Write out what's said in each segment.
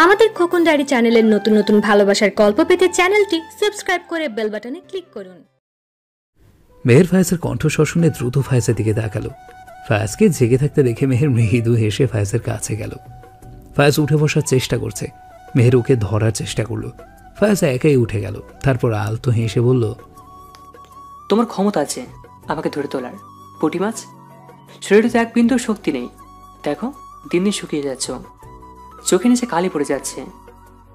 আমাদের খোকন ডায়েরি চ্যানেলের নতুন নতুন ভালোবাসার গল্প পেতে চ্যানেলটি সাবস্ক্রাইব করে বেল বাটনে ক্লিক করুন। মেহের ফায়াজের কণ্ঠস্বর শুনে দ্রুত ফায়াজের দিকে তাকালো। ফায়াজকে জেগে থাকতে দেখে মেহের মৃদু হেসে ফায়াজের কাছে গেল। ফায়াজ উঠে বসার চেষ্টা করছে। মেহের ওকে ধরার চেষ্টা করলো। ফায়াজ একাই উঠে গেল। তারপর আলতো হেসে বলল, তোমার ক্ষমতা আছে আমাকে ধরে তোলার, পুঁটি মাছ। শরীরে তো এক বিন্দু শক্তি নেই, দেখো দিন দিন শুকিয়ে যাচ্ছ, চোখে নিচে কালি পড়ে যাচ্ছে।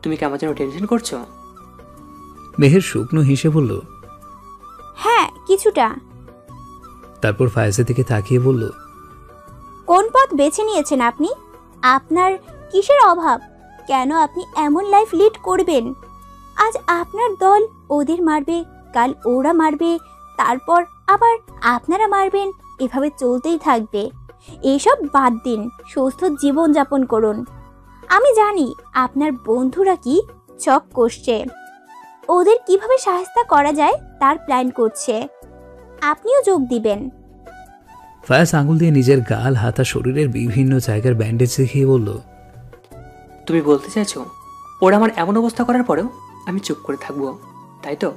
তুমি কি আমার জন্য টেনশন করছো? মেহের শুকনো হেসে বলল, হ্যাঁ কিছুটা। তারপর ফায়াজের দিকে তাকিয়ে বলল, কোন পথ বেছে নিয়েছেন আপনি? আপনার কিসের অভাব? কেন আপনি এমন লাইফ লিড করবেন? আজ আপনার দল ওদের মারবে, কাল ওরা মারবে, তারপর আবার আপনারা মারবেন, এভাবে চলতেই থাকবে। এসব বাদ দিন, সুস্থ জীবন যাপন করুন। আমি জানি আপনার বন্ধুরা কি চক করছে, ওদের কিভাবে সাহায্য করা যায় তার প্ল্যান করছে। আপনিও যোগ দিবেন। ফায়াজ আঙুল দিয়ে নিজের গাল, হাতা, শরীরের বিভিন্ন জায়গার ব্যান্ডেজ দেখিয়ে বলল, তুমি বলতে চাইছো ওরা আমার এমন অবস্থা করার পরেও আমি চুপ করে থাকবো, তাই তো?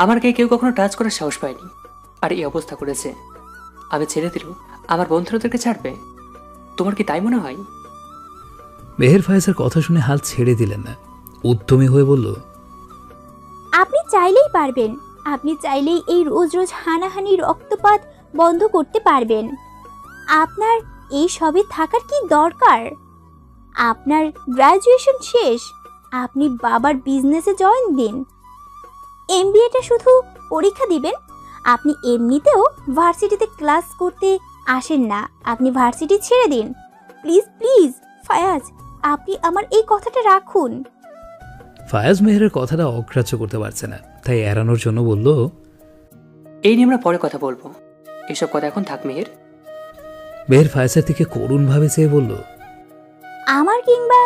আমার কেউ কখনো টাচ করার সাহস পায়নি, আর এই অবস্থা করেছে। আমি ছেড়ে দিল আমার বন্ধুদেরকে ছাড়বে? তোমার কি তাই মনে হয়? মেহের ফায়াজের কথা শুনে হাল ছেড়ে দিলেন না। উদ্যমী হয়ে বলল, আপনি চাইলেই পারবেন। আপনি চাইলেই এই রোজ রোজ হানাহানি, রক্তপাত বন্ধ করতে পারবেন। আপনার এই সবে থাকার কি দরকার? আপনার গ্র্যাজুয়েশন শেষ, আপনি বাবার বিজনেসে জয়েন দিন। এমবিএটা শুধু পরীক্ষা দিবেন। আপনি এমনিতেও ভার্সিটিতে ক্লাস করতে আসেন না, আপনি ভার্সিটি ছেড়ে দিন। প্লিজ প্লিজ ফায়াজ, আপনি আমার এই কথাটা রাখুন। ফায়াজ মেহেরের কথাটা অগ্রাহ্য করতে পারছে না, তাই এড়ানোর জন্য বলল, এই নিয়ে আমরা পরে কথা বলবো, এসব কথা এখন থাক মেহের। মেহের ফায়াজের দিকে করুণভাবে চেয়ে বলল, আমার কিংবা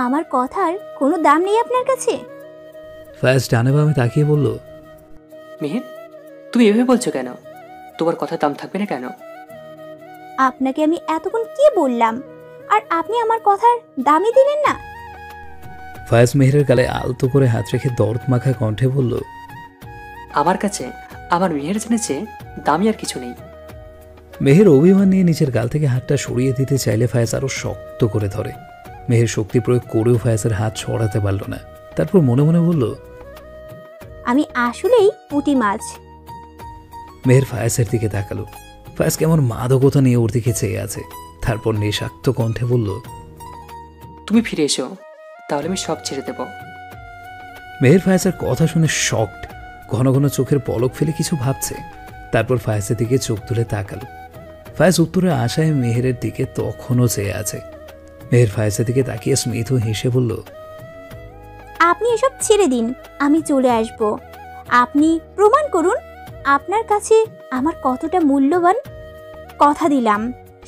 আমার কথার কোনো দাম নেই আপনার কাছে? ফায়াজ ডানে বামে তাকিয়ে বলল, মেহের তুমি এভাবে বলছো কেন? তোমার কথা দাম থাকবে না কেন? আপনাকে আমি এতক্ষণ কি বললাম, আর আপনি আমার কথার দামই দিলেন না? ফায়াজ মেহেরের গালে আলতো করে হাত রেখে দর্দ মাখা কণ্ঠে বলল, আমার কাছে আমার মেহের জেনেছে দামি আর কিছু নেই। মেহের অভিমান নিয়ে নিজের গাল থেকে হাতটা সরিয়ে দিতে চাইলে ফায়াজ আরো শক্ত করে ধরে। মেহের শক্তি প্রয়োগ করেও ফায়াজের হাত সরাতে পারল না। তারপর মনে মনে বলল, আমি আসলেই পুঁটি মাছ। মেহের ফায়াজের দিকে তাকালো। ফায়াজ কেমন মাদকতা নিয়ে ওর দিকে চেয়ে আছে। তারপর নেশাক্ত কণ্ঠে বলল, তুমি ফিরে এসো, তাহলে আমি সব ছেড়ে দেব। মেহের ফায়াজের কথা শুনে শকড। ঘন ঘন চোখের পলক ফেলে কিছু ভাবছে। তারপর ফায়াজের দিকে চোখ তুলে তাকালো। ফায়াজ উত্তরে আশায় মেহেরের দিকে তখনও চেয়ে আছে। মেহের ফায়াজের দিকে তাকিয়ে স্মিত হেসে বলল, আপনি এসব ছেড়ে দিন, আমি চলে আসব। আপনি প্রমাণ করুন আপনার কাছে আমার কতটা মূল্যবান। কথা দিলাম,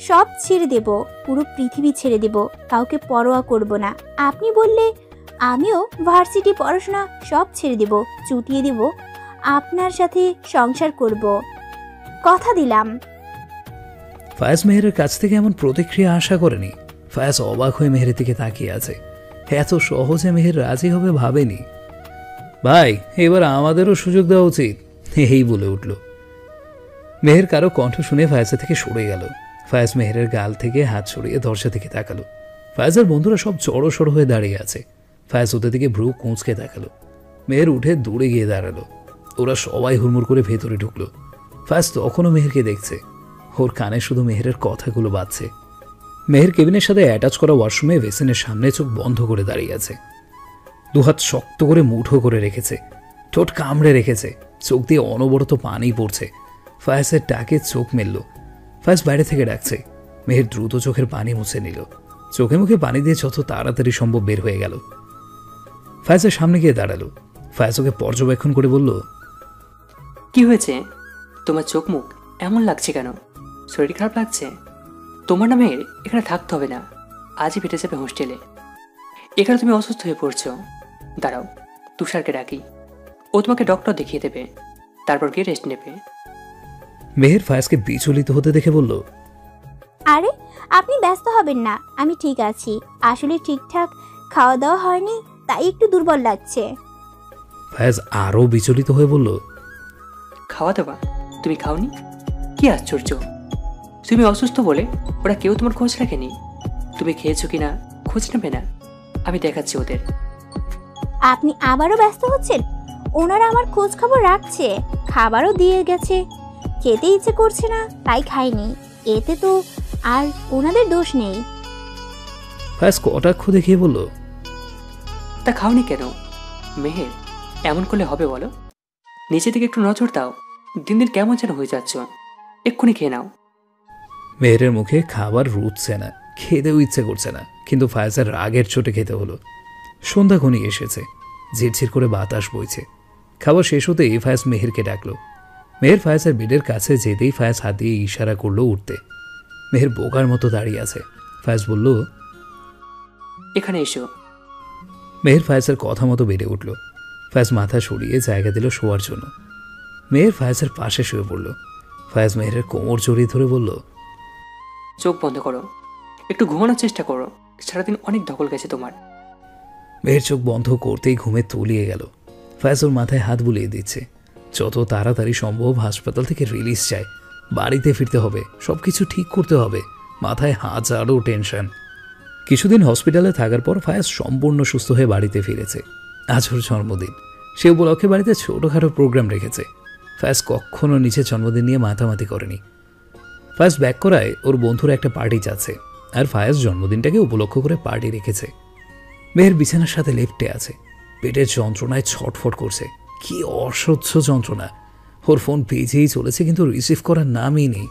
সব ছেড়ে দেব, পুরো পৃথিবী ছেড়ে দেব, কাউকে পরোয়া করব না। আপনি বললে আমিও ভার্সিটি পড়াশোনা সব ছেড়ে দেব, চুটিয়ে দেব, আপনার সাথে সংসার করব। কথা দিলাম। ফায়াজ মেহেরের কাছ থেকে এমন প্রতিক্রিয়া আশা করেনি। ফায়াজ অবাক হয়ে মেহেরের দিকে তাকিয়ে আছে। এত সহজে মেহের রাজি হবে ভাবেনি। ভাই, এবার আমাদেরও সুযোগ দেওয়া উচিত, এই বলে উঠল। মেহের কারো কণ্ঠ শুনে ফায়াজের থেকে সরে গেল। ফায়াজ মেহেরের গাল থেকে হাত সরিয়ে দরজা দিকে তাকালো। ফায়াজের বন্ধুরা সব জড়ো হয়ে দাঁড়িয়ে আছে। ফায়াজ ওদের দিকে ভ্রু কুঁচকে তাকালো। মেহের উঠে দূরে গিয়ে দাঁড়ালো। ওরা সবাই হুড়মুড় করে ভেতরে ঢুকলো। ফায়াজ তখনও মেহেরকে দেখছে। ওর কানে শুধু মেহেরের কথাগুলো বাজছে। মেহের কেবিনের সাথে অ্যাটাচ করা ওয়াশরুমে বেসিনের সামনে চোখ বন্ধ করে দাঁড়িয়ে আছে। দুহাত শক্ত করে মুঠো করে রেখেছে, ঠোঁট কামড়ে রেখেছে, চোখ দিয়ে অনবরত পানি পড়ছে। ফায়াজের ডাকে চোখ মেলল। ফায়াজ বাইরে থেকে ডাকছে। মেহের দ্রুত চোখের পানি মুছে নিল। চোখে মুখে পানি দিয়ে যত তাড়াতাড়ি সম্ভব বের হয়ে গেল। ফায়াজের সামনে গিয়ে দাঁড়ালো। ফায়াজ ওকে পর্যবেক্ষণ করে বলল, কি হয়েছে? তোমার চোখ মুখ এমন লাগছে কেন? শরীর খারাপ লাগছে? তোমার না মেয়ের এখানে থাকতে হবে না, আজই ফিরে যাবে হোস্টেলে। এখানে তুমি অসুস্থ হয়ে পড়ছো। দাঁড়াও, তুষারকে ডাকি, ও তোমাকে ডক্টর দেখিয়ে দেবে, তারপর গিয়ে রেস্ট নেবে। মেহের ফায়াজকে বিচলিত হতে দেখে বলল, আরে আপনি ব্যস্ত হবেন না, আমি ঠিক আছি। আসলে ঠিকঠাক খাওয়া দাওয়া হয়নি, তাই একটু দুর্বল লাগছে। ফায়াজ আরও বিচলিত হয়ে বলল, খাওয়া দাওয়া তুমি খাওনি? কি আশ্চর্য, তুমি অসুস্থ বলে ওরা কেউ তোমার খোঁজ রাখেনি? তুমি খেয়েছো কিনা খোঁজ নেবে না? আমি দেখাচ্ছি ওদের। আপনি আবারও ব্যস্ত হচ্ছেন? ওনারা আমার খোঁজ খবর রাখছে, খাবারও দিয়ে গেছে। খেতে ইচ্ছে করছে না তাই খাইনি, এতে তো আর ওনাদের দোষ নেই। ফায়াজ কটাক্ষ দেখিয়ে বলল, তা খাওনি কেন? মেহের, এমন করলে হবে বলো? নিচে দিকে একটু নজর দাও, দিন দিন কেমন যেন হয়ে যাচ্ছ, এক্ষুনি খেয়ে নাও। মেহেরের মুখে খাবার রুচছে না, খেতেও ইচ্ছে করছে না, কিন্তু ফায়াজের রাগের চোটে খেতে হলো। সন্ধ্যা ঘনিয়ে এসেছে, ঝিরঝির করে বাতাস বইছে। খাবার শেষ হতেই ফায়াজ মেহেরকে ডাকলো। মেহের ফায়াজের বেডের কাছে যেতেই ফায়াজ হাত দিয়ে ইশারা করলো উঠতে। মেহের বোকার মতো দাঁড়িয়ে আছে। ফায়াজ বলল, এখানে এসো। মেহের ফায়াজের কথা মতো বেড়ে উঠল। ফায়াজ মাথা সরিয়ে জায়গা দিল শোয়ার জন্য। মেহের ফায়াজের পাশে শুয়ে পড়ল। ফায়াজ মেহেরের কোমর জড়িয়ে ধরে বলল, চোখ বন্ধ করো, একটু ঘুমানোর চেষ্টা করো, সারাদিন অনেক ধকল গেছে তোমার। মেহের চোখ বন্ধ করতেই ঘুমে তলিয়ে গেল। ফায়াজ ওর মাথায় হাত বুলিয়ে দিচ্ছে। যত তাড়াতাড়ি সম্ভব হাসপাতাল থেকে রিলিজ চাই, বাড়িতে ফিরতে হবে, সবকিছু ঠিক করতে হবে। মাথায় হাজারও টেনশন। কিছুদিন হসপিটালে থাকার পর ফায়াজ সম্পূর্ণ সুস্থ হয়ে বাড়িতে ফিরেছে। আজ ওর জন্মদিন, সে উপলক্ষে বাড়িতে ছোটোখাটো প্রোগ্রাম রেখেছে। ফায়াজ কখনো নিজের জন্মদিন নিয়ে মাতামাতি করেনি। ফায়াজ ব্যাক করায় ওর বন্ধুরা একটা পার্টি যাচ্ছে, আর ফায়াজ জন্মদিনটাকে উপলক্ষ করে পার্টি রেখেছে। মেয়ের বিছানার সাথে লেপ্টে আছে, পেটের যন্ত্রণায় ছটফট করছে। কি অসহ্য যন্ত্রণা! ওর ফোন পেয়েছেই চলেছে, কিন্তু রিসিভ করার নামই নেই,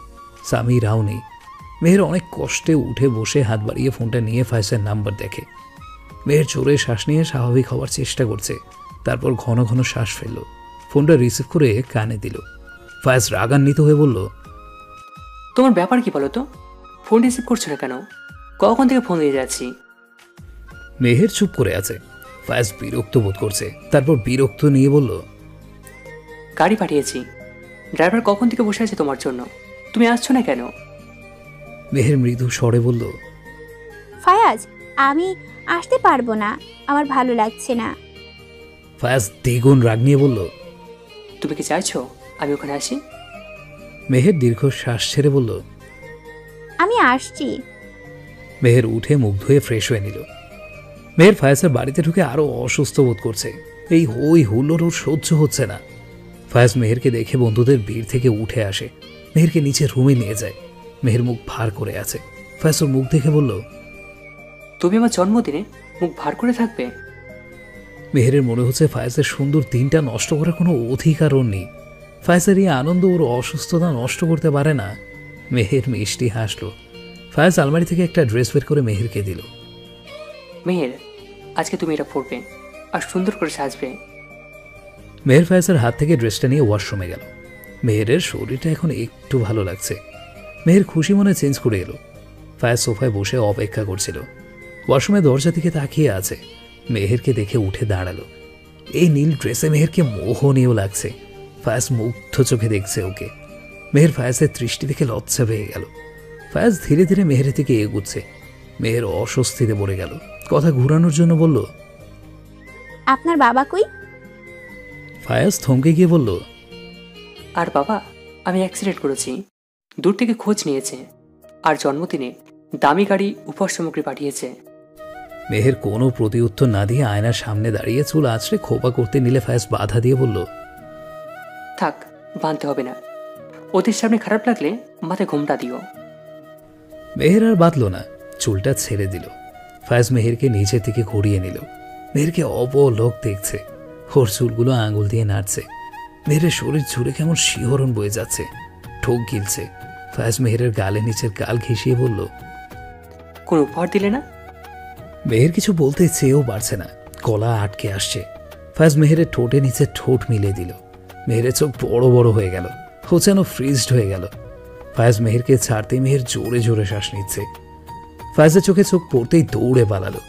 সামিরাও নেই। মেয়ের অনেক কষ্টে উঠে বসে হাত বাড়িয়ে ফোনটা নিয়ে ফায়াজের নাম্বার দেখে। মেয়ের জোরে শ্বাস নিয়ে স্বাভাবিক হওয়ার চেষ্টা করছে, তারপর ঘন ঘন শ্বাস ফেলল। ফোনটা রিসিভ করে কানে দিল। ফায়াজ রাগান্বিত হয়ে বলল, তোমার ব্যাপার কি বলো তো? ফোন রিসিভ করছো না কেন? কখন থেকে ফোন দিয়ে যাচ্ছি। মেহের চুপ করে আছে। ফায়াজ বিরক্ত বোধ করছে, তারপর বিরক্ত নিয়ে বলল, গাড়ি পাঠিয়েছি, ড্রাইভার কখন থেকে বসে আছে তোমার জন্য, তুমি আসছো না কেন? মেহের মৃদু স্বরে বলল, ফায়াজ, আমি আসতে পারবো না, আমার ভালো লাগছে না। ফায়াজ দ্বিগুণ রাগ নিয়ে বলল, তুমি কি চাইছো আমি ওখানে আসি? মেহের দীর্ঘ শ্বাস ছেড়ে বলল, আমি আসছি। মেহের উঠে মুখ ধুয়ে ফ্রেশ হয়ে নিল। মেহের ফায়াজের বাড়িতে ঢুকে আরও অসুস্থ বোধ করছে। এই হই হুল্লোড় ওর সহ্য হচ্ছে না। ফায়াজ মেহেরকে দেখে বন্ধুদের ভিড় থেকে উঠে আসে, মেহেরকে নিচে রুমে নিয়ে যায়। মেহের মুখ ভার করে আছে। ফায়াজ ওর মুখ দেখে বলল, তুমি আমার জন্মদিনে মুখ ভার করে থাকবে? মেহেরের মনে হচ্ছে ফায়াজের সুন্দর দিনটা নষ্ট করার কোনো অধিকার ওর নেই। ফায়াজের এই আনন্দ ওর অসুস্থতা নষ্ট করতে পারে না। মেহের মিষ্টি হাসলো। ফায়াজ আলমারি থেকে একটা ড্রেস বের করে মেহেরকে দিল। মেহের, আজকে তুমি এটা পরবে আর সুন্দর করে সাজবে। মেহের ফায়াজের হাত থেকে ড্রেসটা নিয়ে ওয়াশরুমে গেল। মেহেরের শরীরটা এখন একটু ভালো লাগছে। মেহের খুশি মনে চেঞ্জ করে এলো। ফায়াজ সোফায় বসে অপেক্ষা করছিল। ওয়াশরুমে দরজা দিকে তাকিয়ে আছে। মেহেরকে দেখে উঠে দাঁড়ালো। এই নীল ড্রেসে মেহেরকে মোহনীয় লাগছে। ফায়াজ মুগ্ধ চোখে দেখছে ওকে। মেহের ফায়াজের দৃষ্টি দেখে লজ্জা পেয়ে গেল। ফায়াজ ধীরে ধীরে মেহেরের দিকে এগুচ্ছে। মেহের অস্বস্তিতে পড়ে গেল। কথা ঘুরানোর জন্য বলল, আপনার বাবা কই? ফায়াজ থমকে গিয়ে বলল, আর বাবা, আমি অ্যাক্সিডেন্ট করেছি, দূর থেকে খোঁজ নিয়েছে, আর জন্মদিনে দামি গাড়ি উপহার সামগ্রী পাঠিয়েছে। মেহের কোনো প্রতিউত্তর না দিয়ে আয়নার সামনে দাঁড়িয়ে চুল আঁচড়ে খোপা করতে নিলে ফায়াজ বাধা দিয়ে বলল, থাক, বাঁধতে হবে না, ওদের সামনে খারাপ লাগলে মাথায় ঘোমটা দিও। মেহের আর বাঁধল না, চুলটা ছেড়ে দিল। ফায়াজ মেহেরকে নিচের দিকে ঘুরিয়ে নিল। মেহেরকে অপলক দেখছে। ওর চুলগুলো আঙুল দিয়ে নাড়ছে। মেহেরের শরীর জুড়ে কেমন শিহরণ বয়ে যাচ্ছে, ঠোক গিলছে। ফায়াজ মেহেরের গালে নিচের গাল ঘেঁষিয়ে বলল, কোন উপহার দিলে না? মেহের কিছু বলতে চেয়েও পারছে না, গলা আটকে আসছে। ফায়াজ মেহেরের ঠোঁটে নিচে ঠোঁট মিলিয়ে দিল। মেহেরের চোখ বড় বড় হয়ে গেল, ও যেন ফ্রিজড হয়ে গেল। ফায়াজ মেহেরকে ছাড়তে মেহের জোরে জোরে শ্বাস নিচ্ছে। ফায়াজের চোখে চোখ পড়তেই দৌড়ে পালালো।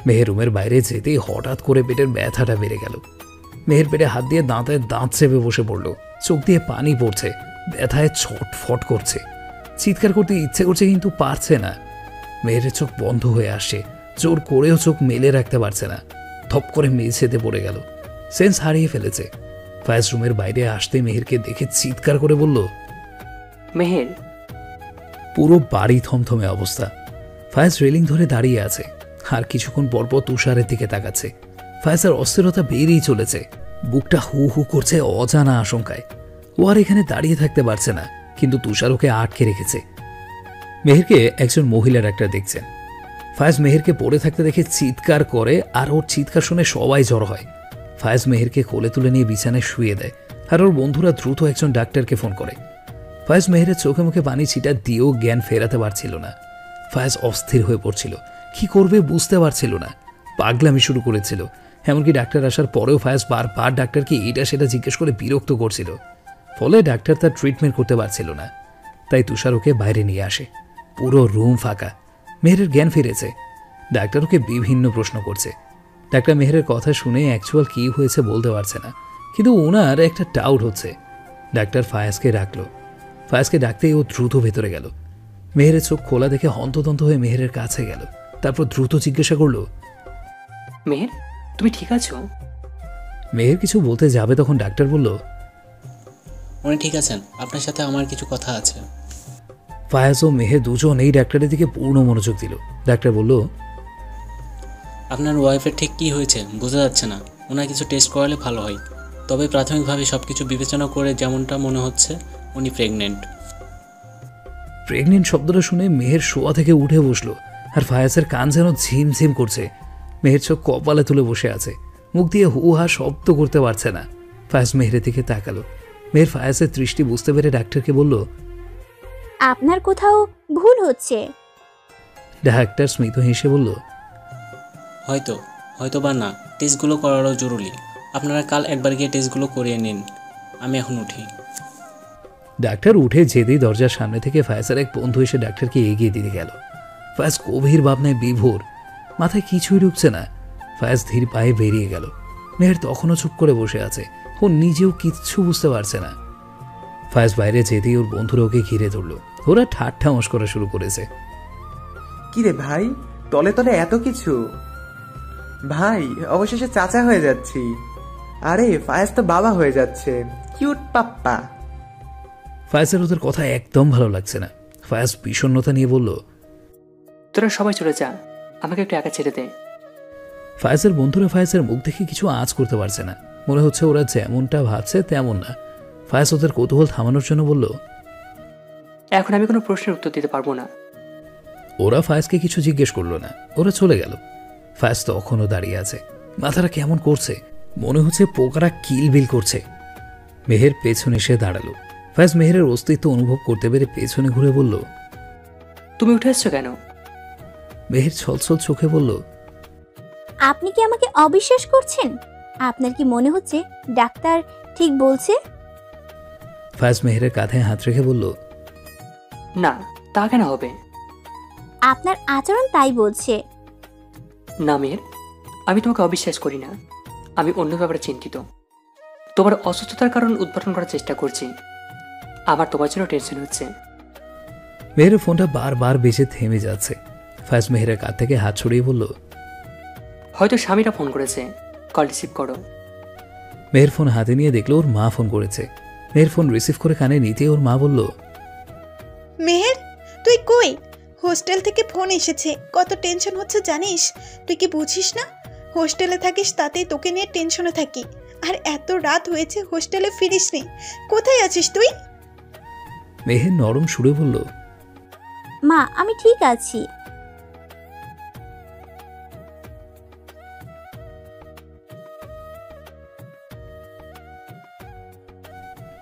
মেহের রুমের বাইরে যেতেই হঠাৎ করে পেটের ব্যথাটা বেড়ে গেল। মেহের পেটে হাত দিয়ে দাঁতে দাঁত চেপে বসে পড়ল। চোখ দিয়ে পানি পড়ছে, ব্যথায় ছটফট করছে। চিৎকার করতে ইচ্ছে করছে কিন্তু পারছে না। মেহেরের চোখ বন্ধ হয়ে আসছে, জোর করেও চোখ মেলে রাখতে পারছে না, থপ করে মেঝেতে পড়ে গেল, সেন্স হারিয়ে ফেলেছে। ফায়াজ রুমের বাইরে আসতে মেহেরকে দেখে চিৎকার করে বলল, মেহের। পুরো বাড়ি থমথমে অবস্থা। ফায়াজ রেলিং ধরে দাঁড়িয়ে আছে, আর কিছুক্ষণ পরপর তুষারের দিকে তাকাচ্ছে। ফায়াজের অস্থিরতা বেড়েই চলেছে, বুকটা হু হু করছে অজানা আশঙ্কায়। ও আর এখানে দাঁড়িয়ে থাকতে পারছে না, কিন্তু তুষার ওকে আটকে রেখেছে। মেহেরকে একজন মহিলা ডাক্তার দেখছেন। ফায়াজ মেহেরকে পড়ে থাকতে দেখে চিৎকার করে, আর ওর চিৎকার শুনে সবাই জড়ো হয়। ফায়াজ মেহেরকে কোলে তুলে নিয়ে বিছানায় শুয়ে দেয়, আর ওর বন্ধুরা দ্রুত একজন ডাক্তারকে ফোন করে। ফায়াজ মেহেরের চোখে মুখে পানি ছিটা দিয়েও জ্ঞান ফেরাতে পারছিল না। ফায়াজ অস্থির হয়ে পড়ছিল, কি করবে বুঝতে পারছিল না, পাগলামি শুরু করেছিল। এমনকি ডাক্তার আসার পরেও ফায়াজ বারবার ডাক্তারকে এটা সেটা জিজ্ঞেস করে বিরক্ত করছিল। ফলে ডাক্তার তার ট্রিটমেন্ট করতে পারছিল না। তাই তুষার ওকে বাইরে নিয়ে আসে। পুরো রুম ফাঁকা, মেহেরের জ্ঞান ফিরেছে। ডাক্তার ওকে বিভিন্ন প্রশ্ন করছে। ডাক্তার মেহেরের কথা শুনে অ্যাকচুয়াল কি হয়েছে বলতে পারছে না, কিন্তু ওনার একটা ডাউট হচ্ছে। ডাক্তার ফায়াজকে ডাকলো। ফায়াজকে ডাকতেই ও দ্রুত ভেতরে গেল। মেহেরের চোখ খোলা দেখে হন্তদন্ত হয়ে মেহেরের কাছে গেল। তারপর দ্রুত জিজ্ঞাসা করলো, মেহের, তুমি ঠিক আছো? মেহের কিছু বলতে যাবে, তখন ডাক্তার বলল, উনি ঠিক আছেন, আপনার সাথে আমার কিছু কথা আছে। ফায়াজ ও মেহের দুজন এই ডাক্তারের দিকে পূর্ণ মনোযোগ দিল। ডাক্তার বলল, আপনার ওয়াইফের ঠিক কী হয়েছে বোঝা যাচ্ছে না, ওনার কিছু টেস্ট করালে ভালো হয়। তবে প্রাথমিকভাবে সব কিছু বিবেচনা করে যেমনটা মনে হচ্ছে উনি প্রেগনেন্ট। প্রেগনেন্ট শব্দটা শুনে মেহের শোয়া থেকে উঠে বসলো, আর ফায়াজের কান যেন ঝিমঝিম করছে। মেহের চোখ কপালে তুলে বসে আছে, মুখ দিয়ে হু হা শব্দ করতে পারছে না। ফায়াজ মেহেরের দিকে তাকালো। মেহের ফায়াজের দৃষ্টি বুঝতে পেরে ডাক্তারকে বলল, আপনার কোথাও ভুল হচ্ছে। ডাক্তার স্মিত হেসে বলল, হয়তো বা না, টেস্টগুলো করারও জরুরি। আপনারা কাল একবার গিয়ে টেস্টগুলো করিয়ে নিন, আমি এখন উঠি। ডাক্তার উঠে যেতেই দরজার সামনে থেকে ফায়াজের এক বন্ধু এসে ডাক্তারকে এগিয়ে দিতে গেল। ফায়াজ গভীর ভাবনায় বিভোর, মাথায় কিছুই ঢুকছে না। ফায়াজ ধীর পায়ে বেরিয়ে গেল। মেহের তখনও চুপ করে বসে আছে, ও নিজেও কিচ্ছু বুঝতে পারছে না। ফায়াজ বাইরে যেতেই ওর বন্ধুরা ওকে ঘিরে ধরল। ওরা ঠাট্টা মশকরা শুরু করেছে। কিরে ভাই, তলে তলে এত কিছু? ভাই, অবশেষে চাচা হয়ে যাচ্ছি। আরে ফায়াজ তো বাবা হয়ে যাচ্ছে, কিউট পাপ্পা। ফায়াজের ওদের কথা একদম ভালো লাগছে না। ফায়াজ বিষণ্ণতা নিয়ে বলল, তোরা সবাই চলে যা, আমাকে একটু একা ছেড়ে দে। ফায়াজের বন্ধুরা ফায়াজের মুখ দেখে কিছু আঁচ করতে পারছে না। মনে হচ্ছে ওরা যেমনটা ভাবছে তেমন না। ফায়াজ ওদের কৌতূহল থামানোর জন্য বলল, এখন আমি কোনো প্রশ্নের উত্তর দিতে পারবো না। ওরা ফায়াজকে কিছু জিজ্ঞেস করলো না, ওরা চলে গেল। ফায়াজ তখনও দাঁড়িয়ে আছে, মাথাটা কেমন করছে, মনে হচ্ছে পোকারা কিলবিল করছে। মেহের পেছনে এসে দাঁড়ালো। ফায়াজ মেহেরের অস্তিত্ব অনুভব করতে পেরে পেছনে ঘুরে বলল, তুমি উঠে এসছো কেন? মেহের ছলছল চোখে বলল, আপনি কি আমাকে অবিশ্বাস করছেন? আপনার কি মনে হচ্ছে ডাক্তার ঠিক বলছে? ফায়াজ মেহেরের কাঁধে হাত রেখে বলল, না, তা কেন হবে? আপনার আচরণ তাই বলছে। না মেহের, আমি তোমাকে অবিশ্বাস করি না। আমি অন্য ব্যাপারে চিন্তিত। তোমার অসুস্থতার কারণ উদ্ঘাটন করার চেষ্টা করছি। আমার তোমার জন্য টেনশন হচ্ছে। মেহেরের ফোনটা বারবার বেজে থেমে যাচ্ছে। ফায়াজ মেহেরের কাছ থেকে হাত ছড়িয়ে বলল, হয়তো স্বামীরা ফোন করেছে, কল রিসিভ করো। মেহের ফোন হাতে নিয়ে দেখলো ওর মা ফোন করেছে। মেহের ফোন রিসিভ করে কানে নিতে ওর মা বলল, মেহের, তুই কই? হোস্টেল থেকে ফোন এসেছে, কত টেনশন হচ্ছে জানিস? তুই কি বুঝিস না? হোস্টেলে থাকিস, তাতেই তোকে নিয়ে টেনশনে থাকি। আর এত রাত হয়েছে, হোস্টেলে ফিরিসনি, কোথায় আছিস তুই? মেহের নরম সুরে বলল, মা, আমি ঠিক আছি।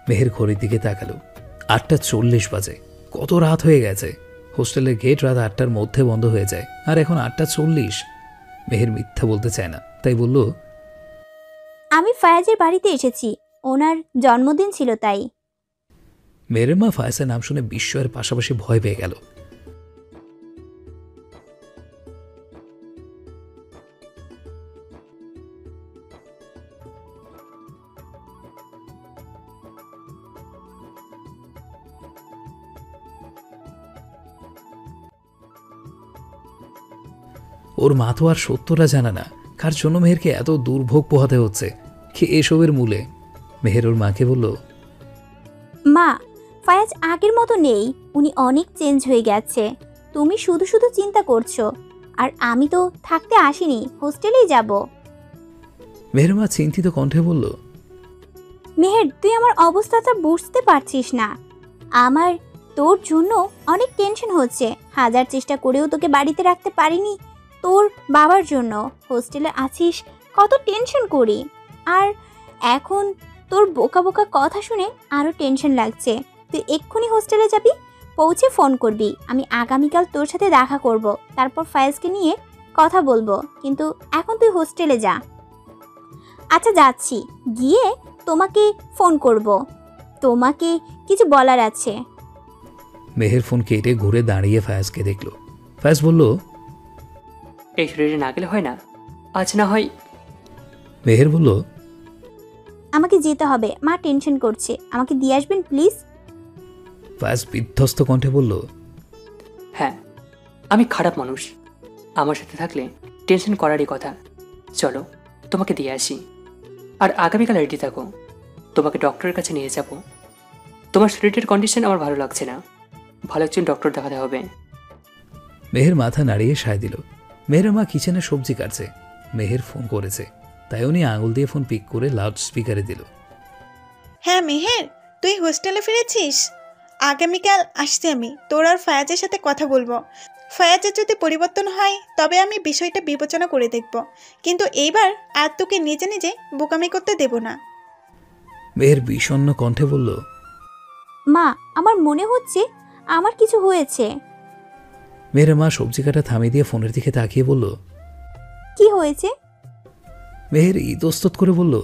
মেহের ঘড়ির দিকে তাকালো। 8:40 বাজে। কত রাত হয়ে গেছে। হোস্টেলের গেট রাত 8টার মধ্যে বন্ধ হয়ে যায়, আর এখন 8:40। মেহের মিথ্যা বলতে চায় না, তাই বলল, আমি ফায়াজের বাড়িতে এসেছি, ওনার জন্মদিন ছিল তাই। মেহেরের মা ফায়াজের নাম শুনে বিস্ময়ের পাশাপাশি ভয় পেয়ে গেল। ওর মা তো আর সত্যটা জানে না কার জন্য মেহেরকে এত দুর্ভোগ পোহাতে হচ্ছে। কি এসবের মূলে? মেহের ওর মাকে বলল, মা, ফায়াজ আগের মতো নেই, উনি অনেক চেঞ্জ হয়ে গেছে। তুমি শুধু শুধু চিন্তা করছো, আর আমি তো থাকতে আসিনি, হোস্টেলেই যাব। মেহের মা চিন্তিত কণ্ঠে বলল, মেহের, তুই আমার অবস্থাটা বুঝতে পারছিস না। আমার তোর জন্য অনেক টেনশন হচ্ছে। হাজার চেষ্টা করেও তোকে বাড়িতে রাখতে পারিনি তোর বাবার জন্য। হোস্টেলে আছিস, কত টেনশন করি। আর এখন তোর বোকা বোকা কথা শুনে আরও টেনশন লাগছে। তুই এক্ষুনি হোস্টেলে যাবি, পৌঁছে ফোন করবি। আমি আগামীকাল তোর সাথে দেখা করব, তারপর ফায়েজকে নিয়ে কথা বলবো। কিন্তু এখন তুই হোস্টেলে যা। আচ্ছা, যাচ্ছি, গিয়ে তোমাকে ফোন করব, তোমাকে কিছু বলার আছে। মেহের ফোন কেটে ঘুরে দাঁড়িয়ে ফায়াজকে দেখল। ফায়াজ বলল, এই শরীরে না গেলে হয় না, আজ না হয়। মেহের বলল, আমাকে যেতে হবে, মা টেনশন করছে, আমাকে দিয়ে আসবেন প্লিজ। ফায়াজ বিধ্বস্ত কণ্ঠে বলল, হ্যাঁ, আমি খারাপ মানুষ, আমার সাথে থাকলে টেনশন করারই কথা। চলো, তোমাকে দিয়ে আসি। আর আগামীকাল রেডি থাকো, তোমাকে ডক্টরের কাছে নিয়ে যাব। তোমার শরীরের কন্ডিশন আমার ভালো লাগছে না, ভালো একজন ডক্টর দেখাতে হবে। মেহের মাথা নাড়িয়ে সায় দিল। মেহের মা কিচেনে সবজি কাটছে। মেহের ফোন করেছে, তাই উনি আঙুল দিয়ে ফোন পিক করে লাউড স্পিকারে দিল। হ্যাঁ মেহের, তুই হোস্টেলে ফিরেছিস? আগামীকাল আসছি আমি, তোর আর ফায়াজের সাথে কথা বলবো। ফায়াজের যদি পরিবর্তন হয় তবে আমি বিষয়টা বিবেচনা করে দেখব, কিন্তু এইবার আর তোকে নিজে নিজে বোকামি করতে দেব না। মেহের বিষণ্ণ কণ্ঠে বলল, মা, আমার মনে হচ্ছে আমার কিছু হয়েছে। মেহের মা সবজি কাটা থামিয়ে দিয়ে ফোনের দিকে তাকিয়ে বলল, কি হয়েছে? মেহের ইতস্তত করে বলল,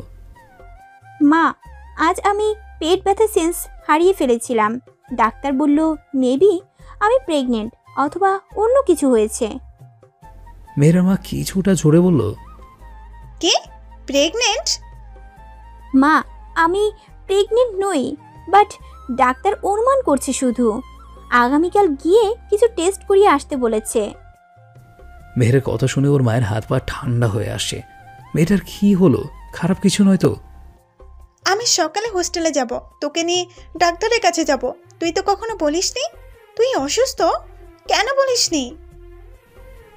মা, আজ আমি পেট ব্যথা সেন্স হারিয়ে ফেলেছিলাম। ডাক্তার বলল মেবি আমি প্রেগনেন্ট অথবা অন্য কিছু হয়েছে। মেহের মা কিছুটা জোরে বলল, কি? প্রেগনেন্ট? মা, আমি প্রেগনেন্ট নই, বাট ডাক্তার অনুমান করছে শুধু। আগামীকাল গিয়ে কিছু টেস্ট করিয়ে আসতে বলেছে। মেহেরের কথা শুনে ওর মায়ের হাত পা ঠান্ডা হয়ে আসে। মেয়েটার কি হলো? খারাপ কিছু নয় তো? আমি সকালে হোস্টেলে যাব, তোকে নিয়ে ডাক্তারের কাছে যাব। তুই তো কখনো বলিসনি তুই অসুস্থ, কেন বলিসনি?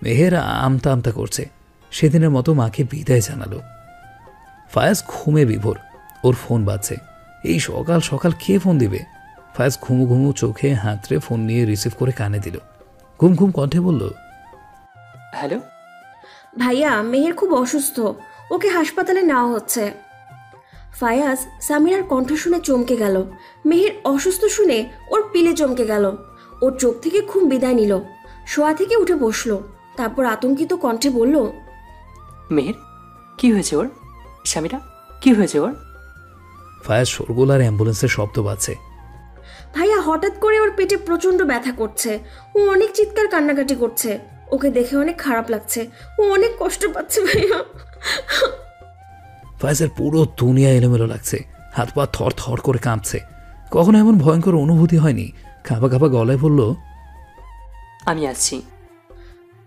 মেহের আমতা আমতা করছে। সেদিনের মতো মাকে বিদায় জানালো। ফায়াজ ঘুমে বিভোর, ওর ফোন বাজছে। এই সকাল সকাল কে ফোন দিবে? ফায়াজ ঘুমু ঘুমু চোখে হাতড়ে ফোন নিয়ে রিসিভ করে কানে দিল। ঘুম ঘুম কণ্ঠে বলল, হ্যালো ভাইয়া, মেহের খুব অসুস্থ, ওকে হাসপাতালে নেওয়া হচ্ছে। ফায়াজ সামিরার কণ্ঠ শুনে চমকে গেল। মেহের অসুস্থ শুনে ওর পিলে চমকে গেল। ওর চোখ থেকে ঘুম বিদায় নিল। শোয়া থেকে উঠে বসলো, তারপর আতঙ্কিত কণ্ঠে বলল, মেহের, কি হয়েছে ওর? সামিরা, কি হয়েছে ওর? ফায়াজ শোরগোল আর অ্যাম্বুলেন্সের শব্দ পাচ্ছে। ভাইয়া, হঠাৎ করে ওর পেটে প্রচণ্ড ব্যথা করছে, ও অনেক চিৎকার কান্নাকাটি করছে। ওকে দেখে অনেক খারাপ লাগছে, ও অনেক কষ্ট পাচ্ছে ভাইয়া। ফায়াজের পুরো দুনিয়া এলোমেলো লাগছে, হাত পা থর থর করে কাঁপছে। কখনো এমন ভয়ঙ্কর অনুভূতি হয়নি। কাঁপা কাঁপা গলায় বলল, আমি আসছি।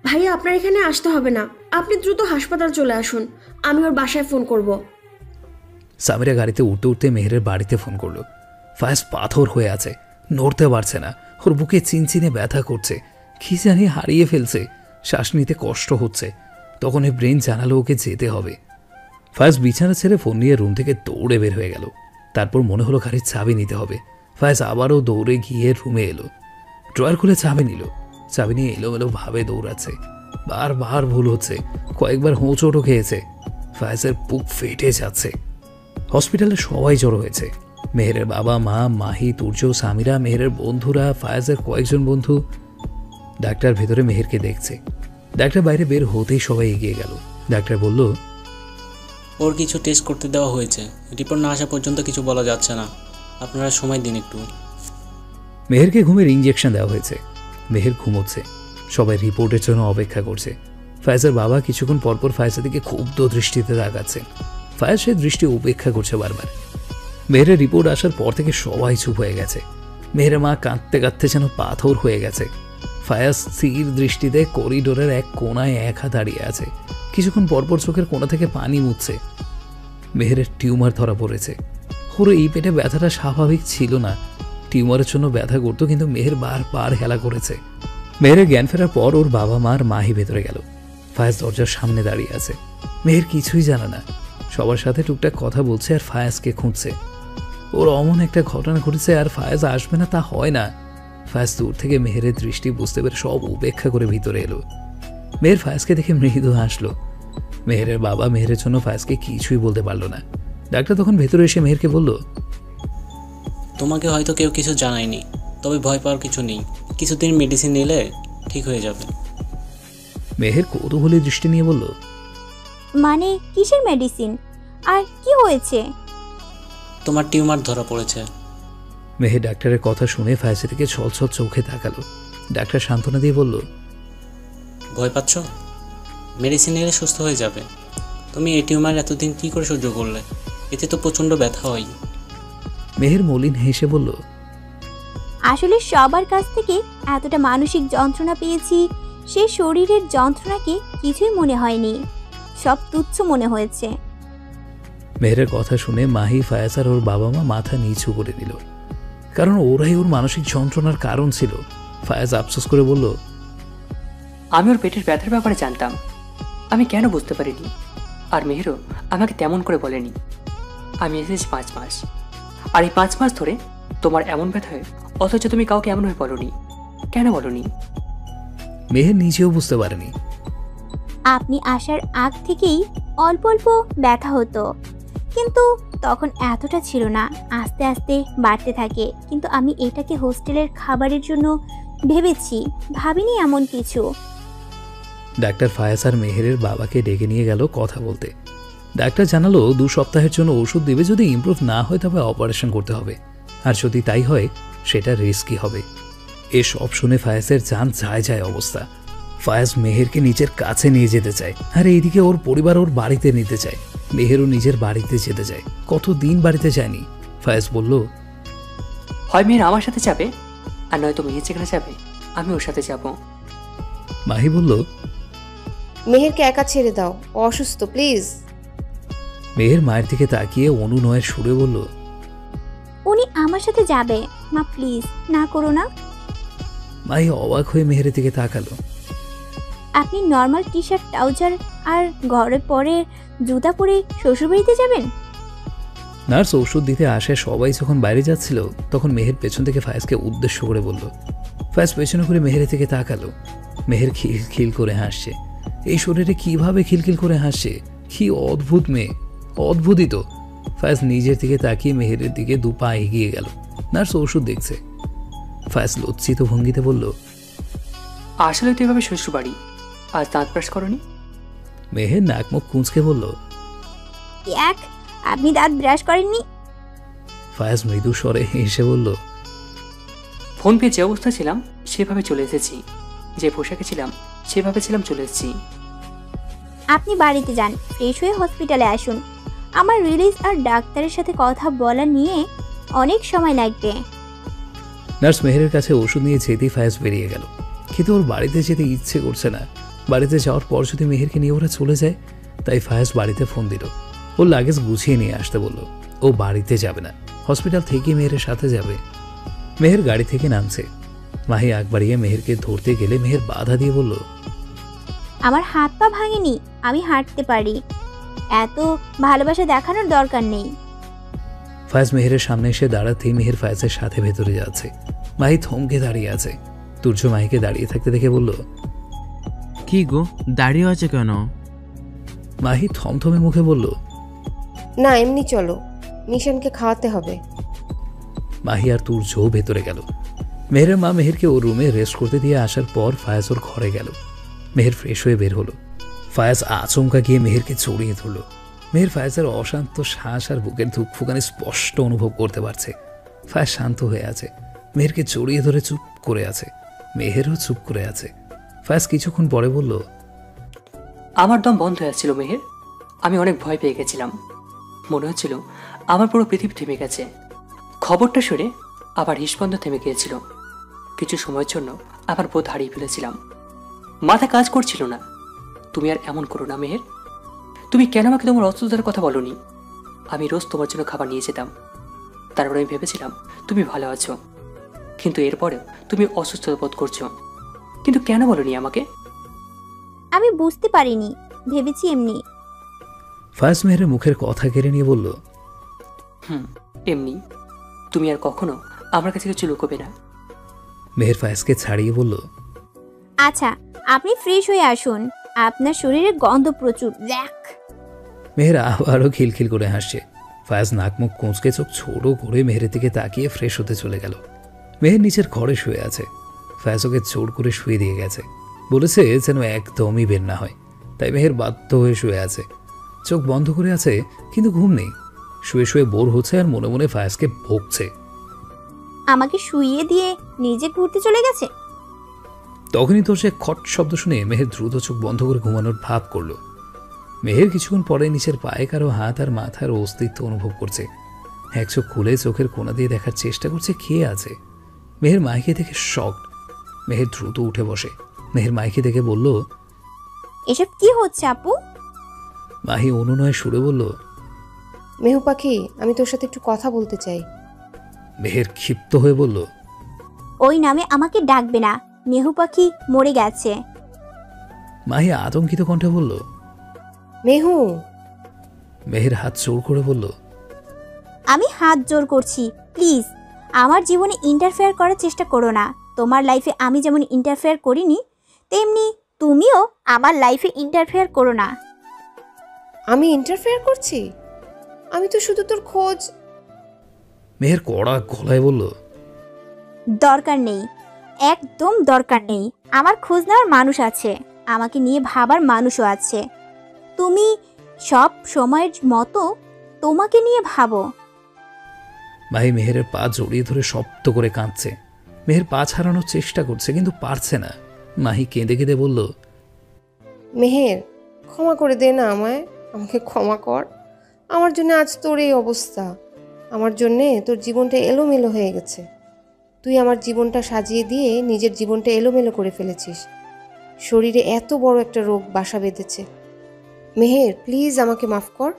ভাইয়া, আপনার এখানে আসতে হবে না, আপনি দ্রুত হাসপাতাল চলে আসুন, আমি ওর বাসায় ফোন করব। সামিরা গাড়িতে উঠতে উঠতে মেহেরের বাড়িতে ফোন করলো। ফায়াজ পাথর হয়ে আছে, নড়তে পারছে না। ওর বুকে চিনচিনে ব্যথা করছে, কি জানি হারিয়ে ফেলছে। শ্বাস নিতে কষ্ট হচ্ছে। তখন এই ব্রেন জানালো ওকে যেতে হবে। ফায়াজ বিছানা ছেড়ে ফোন নিয়ে রুম থেকে দৌড়ে বের হয়ে গেল। তারপর মনে হলো গাড়ির চাবি নিতে হবে। ফায়াজ আবারও দৌড়ে গিয়ে রুমে এলো। ড্রয়ার খুলে চাবি নিল। চাবি নিয়ে এলোমেলো ভাবে দৌড়াচ্ছে। বারবার ভুল হচ্ছে, কয়েকবার হোঁচটও খেয়েছে। ফায়াজের বুক ফেটে যাচ্ছে। হসপিটালে সবাই জড়ো হয়েছে। মেহেরের বাবা মা, মাহি, তুর্য, সামিরা, মেহেরের বন্ধুরা, ফায়াজের কয়েকজন বন্ধু। ডাক্তার ভেতরে মেহেরকে দেখছে। ডাক্তার বাইরে বের হতেই সবাই এগিয়ে গেল। ডাক্তার বলল, ওর কিছু টেস্ট করতে দেওয়া হয়েছে, রিপোর্ট না আসা পর্যন্ত কিছু বলা যাচ্ছে না, আপনারা সময় দিন একটু। মেহেরকে ঘুমের ইঞ্জেকশন দেওয়া হয়েছে। মেহের ঘুমোচ্ছে। সবাই রিপোর্টের জন্য অপেক্ষা করছে। ফায়াজের বাবা কিছুক্ষণ পরপর ফায়াজের দিকে ক্ষুব্ধ দৃষ্টিতে তাকাচ্ছে। ফায়াজ সে দৃষ্টি উপেক্ষা করছে বারবার। মেহেরের রিপোর্ট আসার পর থেকে সবাই চুপ হয়ে গেছে। মেহেরের মা কাঁদতে কাঁদতে যেন পাথর হয়ে গেছে। ফায়াজ স্থির দৃষ্টিতে করিডোরের এক কোণায় একা দাঁড়িয়ে আছে। কিছুক্ষণ পরপর চোখের কোণা থেকে পানি মুছছে। মেহেরের টিউমার ধরা পড়েছে। ওর এই পেটে ব্যথাটা স্বাভাবিক ছিল না। টিউমারের জন্য ব্যথা করতো, কিন্তু মেহের বারবার হেলা করেছে। মেহেরের জ্ঞান ফেরার পর ওর বাবা মার মাহি ভেতরে গেল। ফায়াজ দরজার সামনে দাঁড়িয়ে আছে। মেহের কিছুই জানে না, সবার সাথে টুকটাক কথা বলছে আর ফায়াজকে খুঁজছে। ওর অমন একটা ঘটনা ঘটেছে আর ফায়াজ আসবে না তা হয় না। ফায়াজ দূর থেকে মেহেরের দৃষ্টি বুঝতে পেরে সব উপেক্ষা করে ভিতরে এলো। মেহের ফায়াজকে দেখে মৃদু হাসলো। মেহেরের বাবা মেহেরের জন্য ফায়াজকে কিছুই বলতে পারলো না। ডাক্তার তখন ভেতরে এসে মেহেরকে বলল, তোমাকে হয়তো কেউ কিছু জানায়নি, তবে ভয় পাওয়ার কিছু নেই। কিছুদিন মেডিসিন নিলে ঠিক হয়ে যাবে। মেহের কৌতূহলী দৃষ্টি নিয়ে বলল, মানে কিসের মেডিসিন আর কি হয়েছে? তোমার টিউমার ধরা পড়েছে। মেহের ডাক্তারের কথা শুনে ফায়াজের দিকে ছলছল চোখে তাকালো। ডাক্তার সান্ত্বনা দিয়ে বলল, ভয় পাচ্ছ? মেডিসিন নিলে সুস্থ হয়ে যাবে। তুমি এই টিউমার এতদিন কি করে সহ্য করলে? এতে তো প্রচণ্ড ব্যথা হয়। মেহের মলিন হেসে বলল, আসলে সবার কাছ থেকে এতটা মানসিক যন্ত্রণা পেয়েছি, সে শরীরের যন্ত্রণাকে কিছুই মনে হয়নি, সব তুচ্ছ মনে হয়েছে। মেহেরের কথা শুনে মাহি, ফায়াজ আর ওর বাবা মা মাথা নিচু করে দিল, কারণ ওরাই ওর মানসিক যন্ত্রণার কারণ ছিল। ফায়াজ আফসোস করে বলল, আমি ওর পেটের ব্যথার ব্যাপারে জানতাম, আমি কেন বুঝতে পারিনি? আর মেহেরও আমাকে তেমন করে বলেনি। আমি এসেছি 5 মাস, আর এই 5 মাস ধরে তোমার এমন ব্যথা হয়, অথচ তুমি কাউকে এমনভাবে বলনি। কেন বলনি? মেহের নিজেও বুঝতে পারেনি। আপনি আসার আগ থেকেই অল্প অল্প ব্যথা হতো, কিন্তু তখন এতটা ছিল না, আস্তে আস্তে বাড়তে থাকে। কিন্তু আমি এটাকে হোস্টেলের খাবারের জন্য ভেবেছি, ভাবিনি এমন কিছু। ডাক্তার ফায়াজ আর মেহেরের বাবাকে ডেকে নিয়ে গেল কথা বলতে। ডাক্তার জানালো 2 সপ্তাহের জন্য ওষুধ দেবে, যদি ইমপ্রুভ না হয় তবে অপারেশন করতে হবে, আর যদি তাই হয় সেটা রিস্কি হবে। এসব শুনে ফায়াজের জান যায় যায় অবস্থা। ফায়াজ মেহেরকে নিজের কাছে নিয়ে যেতে চায়, আর এইদিকে ওর পরিবার ওর বাড়িতে নিতে চায়। মেহেরও নিজের বাড়িতে যেতে চায়, কতদিন বাড়িতে যায়নি। ফায়াজ বলল, হয় মেহের আমার সাথে যাবে, আর নয়তো মেহের যেখানে যাবে আমি ওর সাথে যাব। মাহি বলল, মেহেরকে একা ছেড়ে দাও, ও অসুস্থ, প্লিজ। মেহের মায়ের দিকে তাকিয়ে অনুনয়ের সুরে বলল, উনি আমার সাথে যাবে, মা প্লিজ না করো না। মাহি অবাক হয়ে মেহেরের দিকে তাকালো। আপনি নর্মাল টি শার্ট, ট্রাউজার আর ঘরে পরে জুতা পরে শ্বশুরবাড়িতে যাবেন? নার্স ওষুধ দিতে আসে সবাই যখন বাইরে যাচ্ছিল, তখন মেহের পেছন থেকে ফায়াজকে উদ্দেশ্য করে বলল। ফায়াজ পেছনে করে মেহেরের দিকে তাকালো। মেহের খিলখিল করে হাসছে। এই শরীরে কিভাবে খিলখিল করে হাসছে! কি অদ্ভুত মেয়ে, অদ্ভুতই তো। ফায়াজ নিজের দিকে তাকিয়ে মেহেরের দিকে 2 পা এগিয়ে গেল। নার্স ওষুধ দেখছে। ফায়াজ লজ্জিত ভঙ্গিতে বলল, আসলে তো এভাবে শ্বশুর বাড়ি, আর দাঁত ব্রাশ করনি? মেহের নাক মুখ কুঁচকে বলল, এক, আপনি দাঁত ব্রাশ করেননি? ফায়াজ মৃদু স্বরে হেসে বলল, ফোন পেয়ে যে অবস্থা ছিলাম সেভাবে চলে এসেছি, যে পোশাকে ছিলাম সেভাবে ছিলাম, চলে এসেছি। আপনি বাড়িতে যান, ফ্রেশ হয়ে হসপিটালে আসুন। আমার রিলিজ আর ডাক্তারের সাথে কথা বলা নিয়ে অনেক সময় লাগবে। নার্স মেহেরের কাছে ওষুধ নিয়ে যেতেই ফায়াজ বেরিয়ে গেল। কিন্তু ওর বাড়িতে যেতে ইচ্ছে করছে না। বাড়িতে যাওয়ার পর যদি মেহেরকে নিয়ে ওরা চলে যায়, তাই ফায়াজ বাড়িতে ফোন দিল। ওর লাগেজ গুছিয়ে নিয়ে আসতে বলল। ও বাড়িতে যাবে না, হসপিটাল থেকে মেহেরের সাথে যাবে। মেহের গাড়ি থেকে নামছে। মাহি আগ বাড়িয়ে মেহেরকে ধরতে গেলে মেহের বাধা দিয়ে বলল, আমার হাত পা ভাঙেনি, আমি হাঁটতে পারি, এত ভালোবাসা দেখানোর দরকার নেই। ফায়াজ মেহেরের সামনে এসে দাঁড়াতেই মেহের ফায়াজের সাথে ভেতরে যাচ্ছে। মাহি থমকে দাঁড়িয়ে আছে। তুর্য মাহিকে দাঁড়িয়ে থাকতে দেখে বলল, কি গো, দাঁড়িয়ে আছে কেন? মাহি থমথমে মুখে বলল, না, এমনি চলো, নিশানকে খাওয়াতে হবে। মাহি আর তুর্য ভেতরে গেল। মেহেরের মা মেহেরকে ওর রুমে রেস্ট করতে দিয়ে আসার পর ফায়াজ ওর ঘরে গেল। মেহের ফ্রেশ হয়ে বের হলো। ফায়াজ আচমকা গিয়ে মেহেরকে জড়িয়ে ধরল। মেহের ফায়াজের অশান্ত শ্বাস আর বুকের ধুকফুকানি স্পষ্ট অনুভব করতে পারছে। ফায়াজ শান্ত হয়ে আছে, মেহেরকে জড়িয়ে ধরে চুপ করে আছে। মেহেরও চুপ করে আছে। ফায়াজ কিছুক্ষণ পরে বলল, আমার দম বন্ধ হয়ে আসছিল মেহের, আমি অনেক ভয় পেয়ে গেছিলাম। মনে হচ্ছিল আমার পুরো পৃথিবী থেমে গেছে। খবরটা শুনে আবার হৃৎস্পন্দন থেমে গিয়েছিল। কিছু সময়ের জন্য আমার বোধ হারিয়ে ফেলেছিলাম, মাথা কাজ করছিল না। তুমি আর এমন করো না মেহের। তুমি কেন আমাকে তোমার অসুস্থতার কথা বলনি? আমি রোজ তোমার জন্য খাবার নিয়ে যেতাম। তারপর আমি ভেবেছিলাম তুমি ভালো আছো, কিন্তু এরপরেও তুমি অসুস্থ বোধ করছো। কিন্তু কেন বলনি আমাকে? আমি বুঝতে পারিনি, ভেবেছি এমনি। ফায়াজ মেহেরের মুখের কথা কেড়ে নিয়ে বলল, এমনি। তুমি আর কখনো আমার কাছে কিছু লুকোবে না। মেহের ফায়াজকে ছাড়িয়ে বলল, আচ্ছা, আপনি ফ্রেশ হয়ে আসুন, আপনার শরীরে গন্ধ প্রচুর। দেখ। মেহের আবারও খিলখিল করে হাসছে। ফায়াজ নাক মুখ কুঁচকে চোখ ছোট করে মেহেরের দিকে তাকিয়ে ফ্রেশ হতে চলে গেল। মেহের নিচের ঘরে শুয়ে আছে। ফায়াজ ওকে জোর করে শুয়ে দিয়ে গেছে, বলেছে যেন একদমই বের না হয়। তাই মেহের বাধ্য হয়ে শুয়ে আছে। চোখ বন্ধ করে আছে, কিন্তু ঘুম নেই। শুয়ে শুয়ে বোর হচ্ছে আর মনে মনে ফায়াজকে ভোগছে। আমাকে শুইয়ে দিয়ে নিজে ঘুরতে চলে গেছে। তখনই তো সে খট শব্দ শুনে মেহের দ্রুত চোখ বন্ধ করে ঘুমানোর ভাব করল। মেহের কিছুক্ষণ পরে নিচের পায়ে কারো হাত আর মাথার অস্তিত্ব অনুভব করছে। এক চোখ খুলে চোখের কোণা দিয়ে দেখার চেষ্টা করছে কে আছে। মেহের মাইকে দেখে শকড। মেহের দ্রুত উঠে বসে। মেহের মাইকে দেখে বলল, এসব কি হচ্ছে আপু? মাহি অনুনয় সুরে বলল, মেহু পাখি, আমি তোর সাথে একটু কথা বলতে চাই। মেহের ক্ষিপ্ত হয়ে বলল, ওই নামে আমাকে ডাকবে না, মেহু পাখি মরে গেছে। মাহি আতঙ্কিত কণ্ঠে বলল, মেহু। মেহের হাত জোর করে বলল, আমি হাত জোর করছি, প্লিজ আমার জীবনে ইন্টারফেয়ার করার চেষ্টা করো না। তোমার লাইফে আমি যেমন ইন্টারফেয়ার করিনি, তেমনি তুমিও আমার লাইফে ইন্টারফেয়ার করো না। আমি ইন্টারফেয়ার করছি? আমি তো শুধু তোর খোঁজ। মেহের কড়া গলায় বলল, দরকার নেই, একদম দরকার নেই। আমার খোঁজ নেওয়ার মানুষ আছে, আমাকে নিয়ে ভাবার মানুষও আছে। তুমি সব সময়ের মতো তোমাকে নিয়ে ভাবো। মাহি মেহেরের পা জড়িয়ে ধরে শব্দ করে কাঁদছে। মেহের পা ছাড়ানোর চেষ্টা করছে, কিন্তু পারছে না। মাহি কেঁদে কেঁদে বলল, মেহের, ক্ষমা করে দে না আমায়, আমাকে ক্ষমা কর। আমার জন্য আজ তোর এই অবস্থা। আমার জন্যে তোর জীবনটা এলোমেলো হয়ে গেছে। তুই আমার জীবনটা সাজিয়ে দিয়ে নিজের জীবনটা এলোমেলো করে ফেলেছিস। শরীরে এত বড় একটা রোগ বাসা বেঁধেছে। মেহের, প্লিজ আমাকে মাফ কর।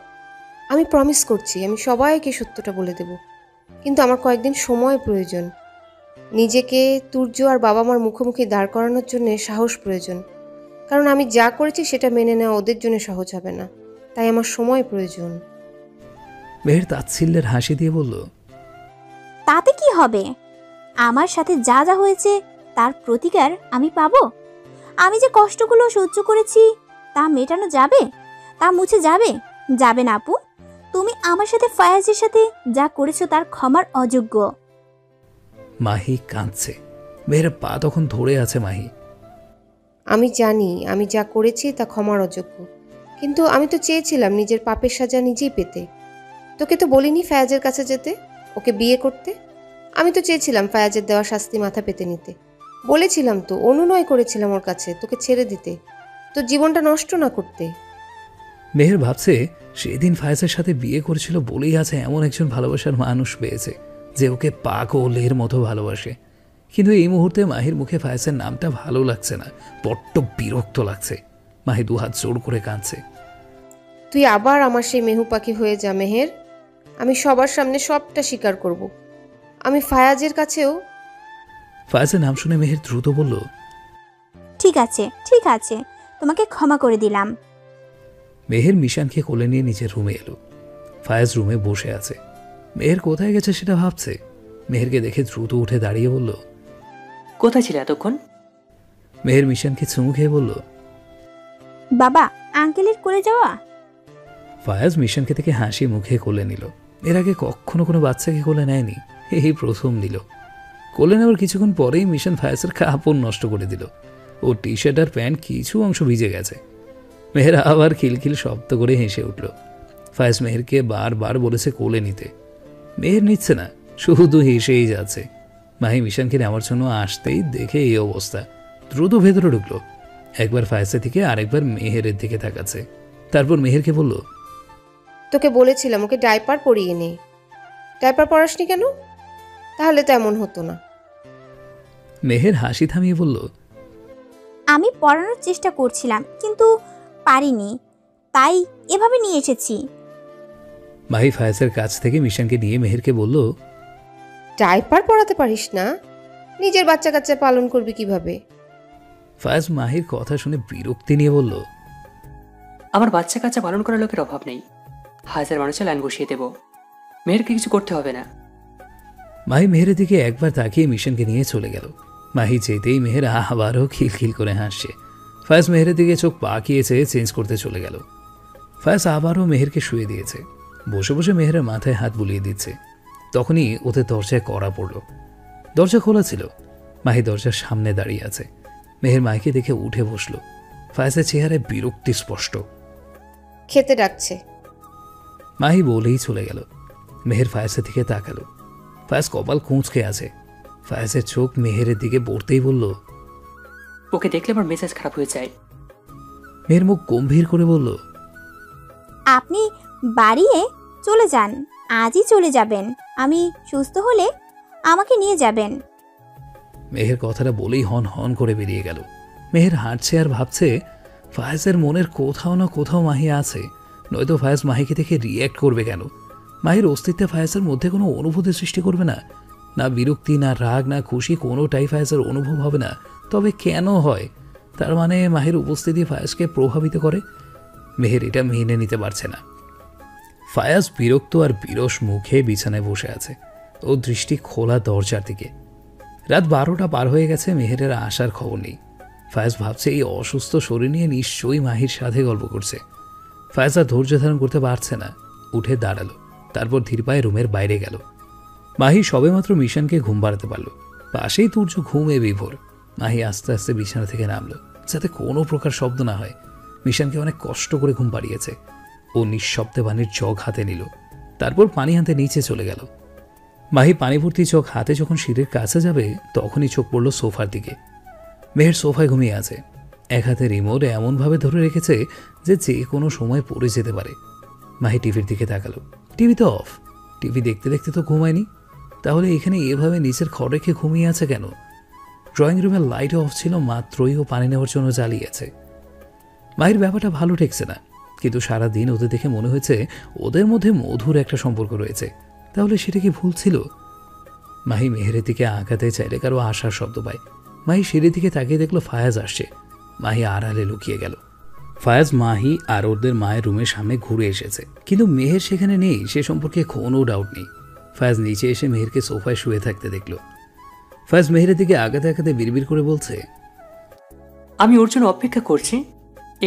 আমি প্রমিস করছি আমি সবাইকে সত্যটা বলে দেব, কিন্তু আমার কয়েকদিন সময় প্রয়োজন। নিজেকে তুর্য আর বাবা মার মুখোমুখি দাঁড় করানোর জন্য সাহস প্রয়োজন। কারণ আমি যা করেছি সেটা মেনে নেওয়া ওদের জন্য সহজ হবে না, তাই আমার সময় প্রয়োজন। মেহের তাচ্ছিল্যের হাসি দিয়ে বলল, তাতে কি হবে? আমার সাথে যা যা হয়েছে তার প্রতিকার আমি পাবো। আমি যে কষ্টগুলো সহ্য করেছি তা মেটানো যাবে? তা মুছে যাবে? যাবে না আপু। তুমি আমার সাথে ফায়াজের সাথে যা করেছো তার ক্ষমার অযোগ্য। মাহি কাঁদছে। মেহের পা তখন ধরে আছে মাহি। আমি জানি আমি যা করেছি তা ক্ষমার অযোগ্য, কিন্তু আমি তো চেয়েছিলাম নিজের পাপের সাজা নিজেই পেতে। তোকে তো বলিনি ফায়াজের কাছে যেতে, ওকে বিয়ে করতে। আমি তো চেয়েছিলাম ফায়াজের দেওয়া শাস্তি মাথা পেতে নিতে। বলেছিলাম তো, অনুনয় করেছিলাম ওর কাছে তোকে ছেড়ে দিতে, তোর জীবনটা নষ্ট না করতে। মেহের ভাবছে সেদিন ফায়াজের সাথে বিয়ে করেছিল বলেই আছে এমন একজন ভালোবাসার মানুষ পেয়েছে যে ওকে পাগলের মতো ভালোবাসে। কিন্তু এই মুহূর্তে মাহির মুখে ফায়াজের নামটা ভালো লাগছে না, বড্ড বিরক্ত লাগছে। মাহি দুহাত জোর করে কাঁদছে। তুই আবার আমার সেই মেহু পাখি হয়ে যা মেহের। আমি সবার সামনে সবটা স্বীকার করব। আমি ফায়াজের কাছেও। ফায়াজের নাম শুনে মেহের দ্রুত বলল, ঠিক আছে, ঠিক আছে, তোমাকে ক্ষমা করে দিলাম। মেহের মিশানকে কোলে নিয়ে নিচের রুমে এলো। ফায়াজ রুমে বসে আছে। মেহের কোথায় গেছে সেটা ভাবছে। মেহেরকে দেখে দ্রুত উঠে দাঁড়িয়ে বলল, কোথায় ছিল এতক্ষণ? মেহের মিশানকে চুমু খেয়ে বলল, বাবা, আঙ্কেলের কোলে যাওয়া। ফায়াজ মিশানকে থেকে হাসি মুখে কোলে নিল। এর আগে কখনো কোনো বাচ্চাকে কোলে নেয়নি, এই প্রথম দিল। কোলে নেওয়ার কিছুক্ষণ পরেই মিশন ফায়াজের কাপড় নষ্ট করে দিল। ও টি শার্ট আর প্যান্ট কিছু অংশ ভিজে গেছে। মেহের আবার খিলখিল শব্দ করে হেসে উঠল। ফায়াজ মেহেরকে বারবার বলেছে কোলে নিতে, মেহের নিচ্ছে না, শুধু হেসেই যাচ্ছে। মাহি মিশানকে নেওয়ার জন্য আসতেই দেখে এই অবস্থা, দ্রুত ভেতরে ঢুকলো। একবার ফায়াজের দিকে আরেকবার মেহেরের দিকে তাকাচ্ছে। তারপর মেহেরকে বলল, তোকে বলেছিলাম ওকে ডাইপার পরিয়ে নে। ডাইপার পরাসনি কেন? তাহলে তো এমন হতো না। মেহের হাসি থামিয়ে বলল, আমি পড়ানোর চেষ্টা করছিলাম কিন্তু পারিনি, তাই এভাবে নিয়ে এসেছি। মাহি ফায়াজের কাছ থেকে মিশানকে নিয়ে মেহেরকে বলল, ডাইপার পরাতে পারিস না? নিজের বাচ্চা কাচ্চা পালন করবি কিভাবে? ফায়াজ মাহির কথা শুনে বিরক্তি নিয়ে বলল, আমার বাচ্চা কাচ্চা পালন করার লোকের অভাব নেই, হাজার মানুষের লাইন বসিয়ে দেব, মেহেরকে কিছু করতে হবে না। মাহি মেহেরের দিকে একবার তাকিয়ে মিশনকে নিয়ে চলে গেল। মাহি যেতেই মেহের আবারও খিলখিল করে হাসছে। ফায়াজ মেহেরের দিকে চোখ পাকিয়ে চেয়ে চেঞ্জ করতে চলে গেল। ফায়াজ আবারও মেহেরকে শুয়ে দিয়েছে। বসে বসে মেহেরের মাথায় হাত বুলিয়ে দিচ্ছে। তখনই ওদের দরজায় কড়া পড়ল। দরজা খোলা ছিল। মাহি দরজার সামনে দাঁড়িয়ে আছে। মেহের মাহিকে দেখে উঠে বসল। ফায়াজের চেহারায় বিরক্তি স্পষ্ট। খেতে ডাকছে। মাহি বলেই চলে গেল। মেহের ফায়াজের দিকে তাকালো। ফায়াজ কপাল কুঁচকে আছে। ফায়াজের চোখ মেহেরের দিকে পড়তেই বলল, ওকে দেখলে আমার মেজাজ খারাপ হয়ে যায়। মেহের মুখ গম্ভীর করে বলল, আপনি বাড়িয়ে চলে যান, আজই চলে যাবেন। আমি সুস্থ হলে আমাকে নিয়ে যাবেন। মেহের কথাটা বলেই হন হন করে বেরিয়ে গেল। মেহের হাঁটছে আর ভাবছে ফায়াজের মনের কোথাও না কোথাও মাহি আছে, নয়তো ফায়াজ মাহিকে দেখে রিয়্যাক্ট করবে কেন? মাহির অস্তিত্বে ফায়াজের মধ্যে কোনো অনুভূতি সৃষ্টি করবে না, না বিরক্তি, না রাগ, না খুশি, কোনোটাই ফায়াজের অনুভব হবে না। তবে কেন হয়? তার মানে মাহির উপস্থিতি ফায়াজকে প্রভাবিত করে। মেহের এটা মেনে নিতে পারছে না। ফায়াজ বিরক্ত আর বিরস মুখে বিছানায় বসে আছে। ও দৃষ্টি খোলা দরজার দিকে। রাত 12টা পার হয়ে গেছে, মেহেরের আসার খবর নেই। ফায়াজ ভাবছে এই অসুস্থ শরীর নিয়ে নিশ্চয়ই মাহির সাথে গল্প করছে। ফায়াজ আর ধৈর্য ধারণ করতে পারছে না, উঠে দাঁড়ালো। তারপর ধীর পায়ে রুমের বাইরে গেল। মাহি সবেমাত্র মিশনকে ঘুম পাড়াতে পারল। পাশেই তুর্য ঘুমে বিভোর। মাহি আস্তে আস্তে বিছানা থেকে নামলো, যাতে কোনো প্রকার শব্দ না হয়। মিশনকে অনেক কষ্ট করে ঘুম পাড়িয়েছে। ও নিঃশব্দে পানির জগ হাতে নিল। তারপর পানি হাতে নিচে চলে গেল। মাহি পানি ভর্তি চোখ হাতে যখন সিঁড়ির কাছে যাবে, তখনই চোখ পড়ল সোফার দিকে। মেহের সোফায় ঘুমিয়ে আছে। এক হাতে রিমোট এমনভাবে ধরে রেখেছে যে যে কোনো সময় পড়ে যেতে পারে। মাহি টিভির দিকে তাকালো। টিভি তো অফ। টিভি দেখতে দেখতে তো ঘুমায়নি, তাহলে এখানে এভাবে নিচের খড় রেখে ঘুমিয়ে আছে কেন? ড্রয়িং রুমের লাইট অফ ছিল মাত্রই ও পানি নেওয়ার জন্য জ্বালিয়েছে। মাহির ব্যাপারটা ভালো ঠেকছে না, কিন্তু সারাদিন ওদের দেখে মনে হয়েছে ওদের মধ্যে মধুর একটা সম্পর্ক রয়েছে। তাহলে সেটা কি ভুল ছিল? মাহি মেহেরের দিকে আঁকাতে চাইলে কারো আসার শব্দ পায়। মাহি সিঁড়ির দিকে তাকিয়ে দেখলো ফায়াজ আসছে। মাহি আড়ালে লুকিয়ে গেল। ফায়াজ, মাহি আর ওদের মায়ের রুমের সামনে ঘুরে এসেছে, কিন্তু মেহের সেখানে নেই, সে সম্পর্কে কোনো ডাউট নেই। ফায়াজ নিচে এসে মেহেরকে সোফায় শুয়ে থাকতে দেখল। ফায়াজ মেহেরের দিকে আগাতে আগাতে বিড়বিড় করে বলছে, আমি ওর জন্য অপেক্ষা করছি,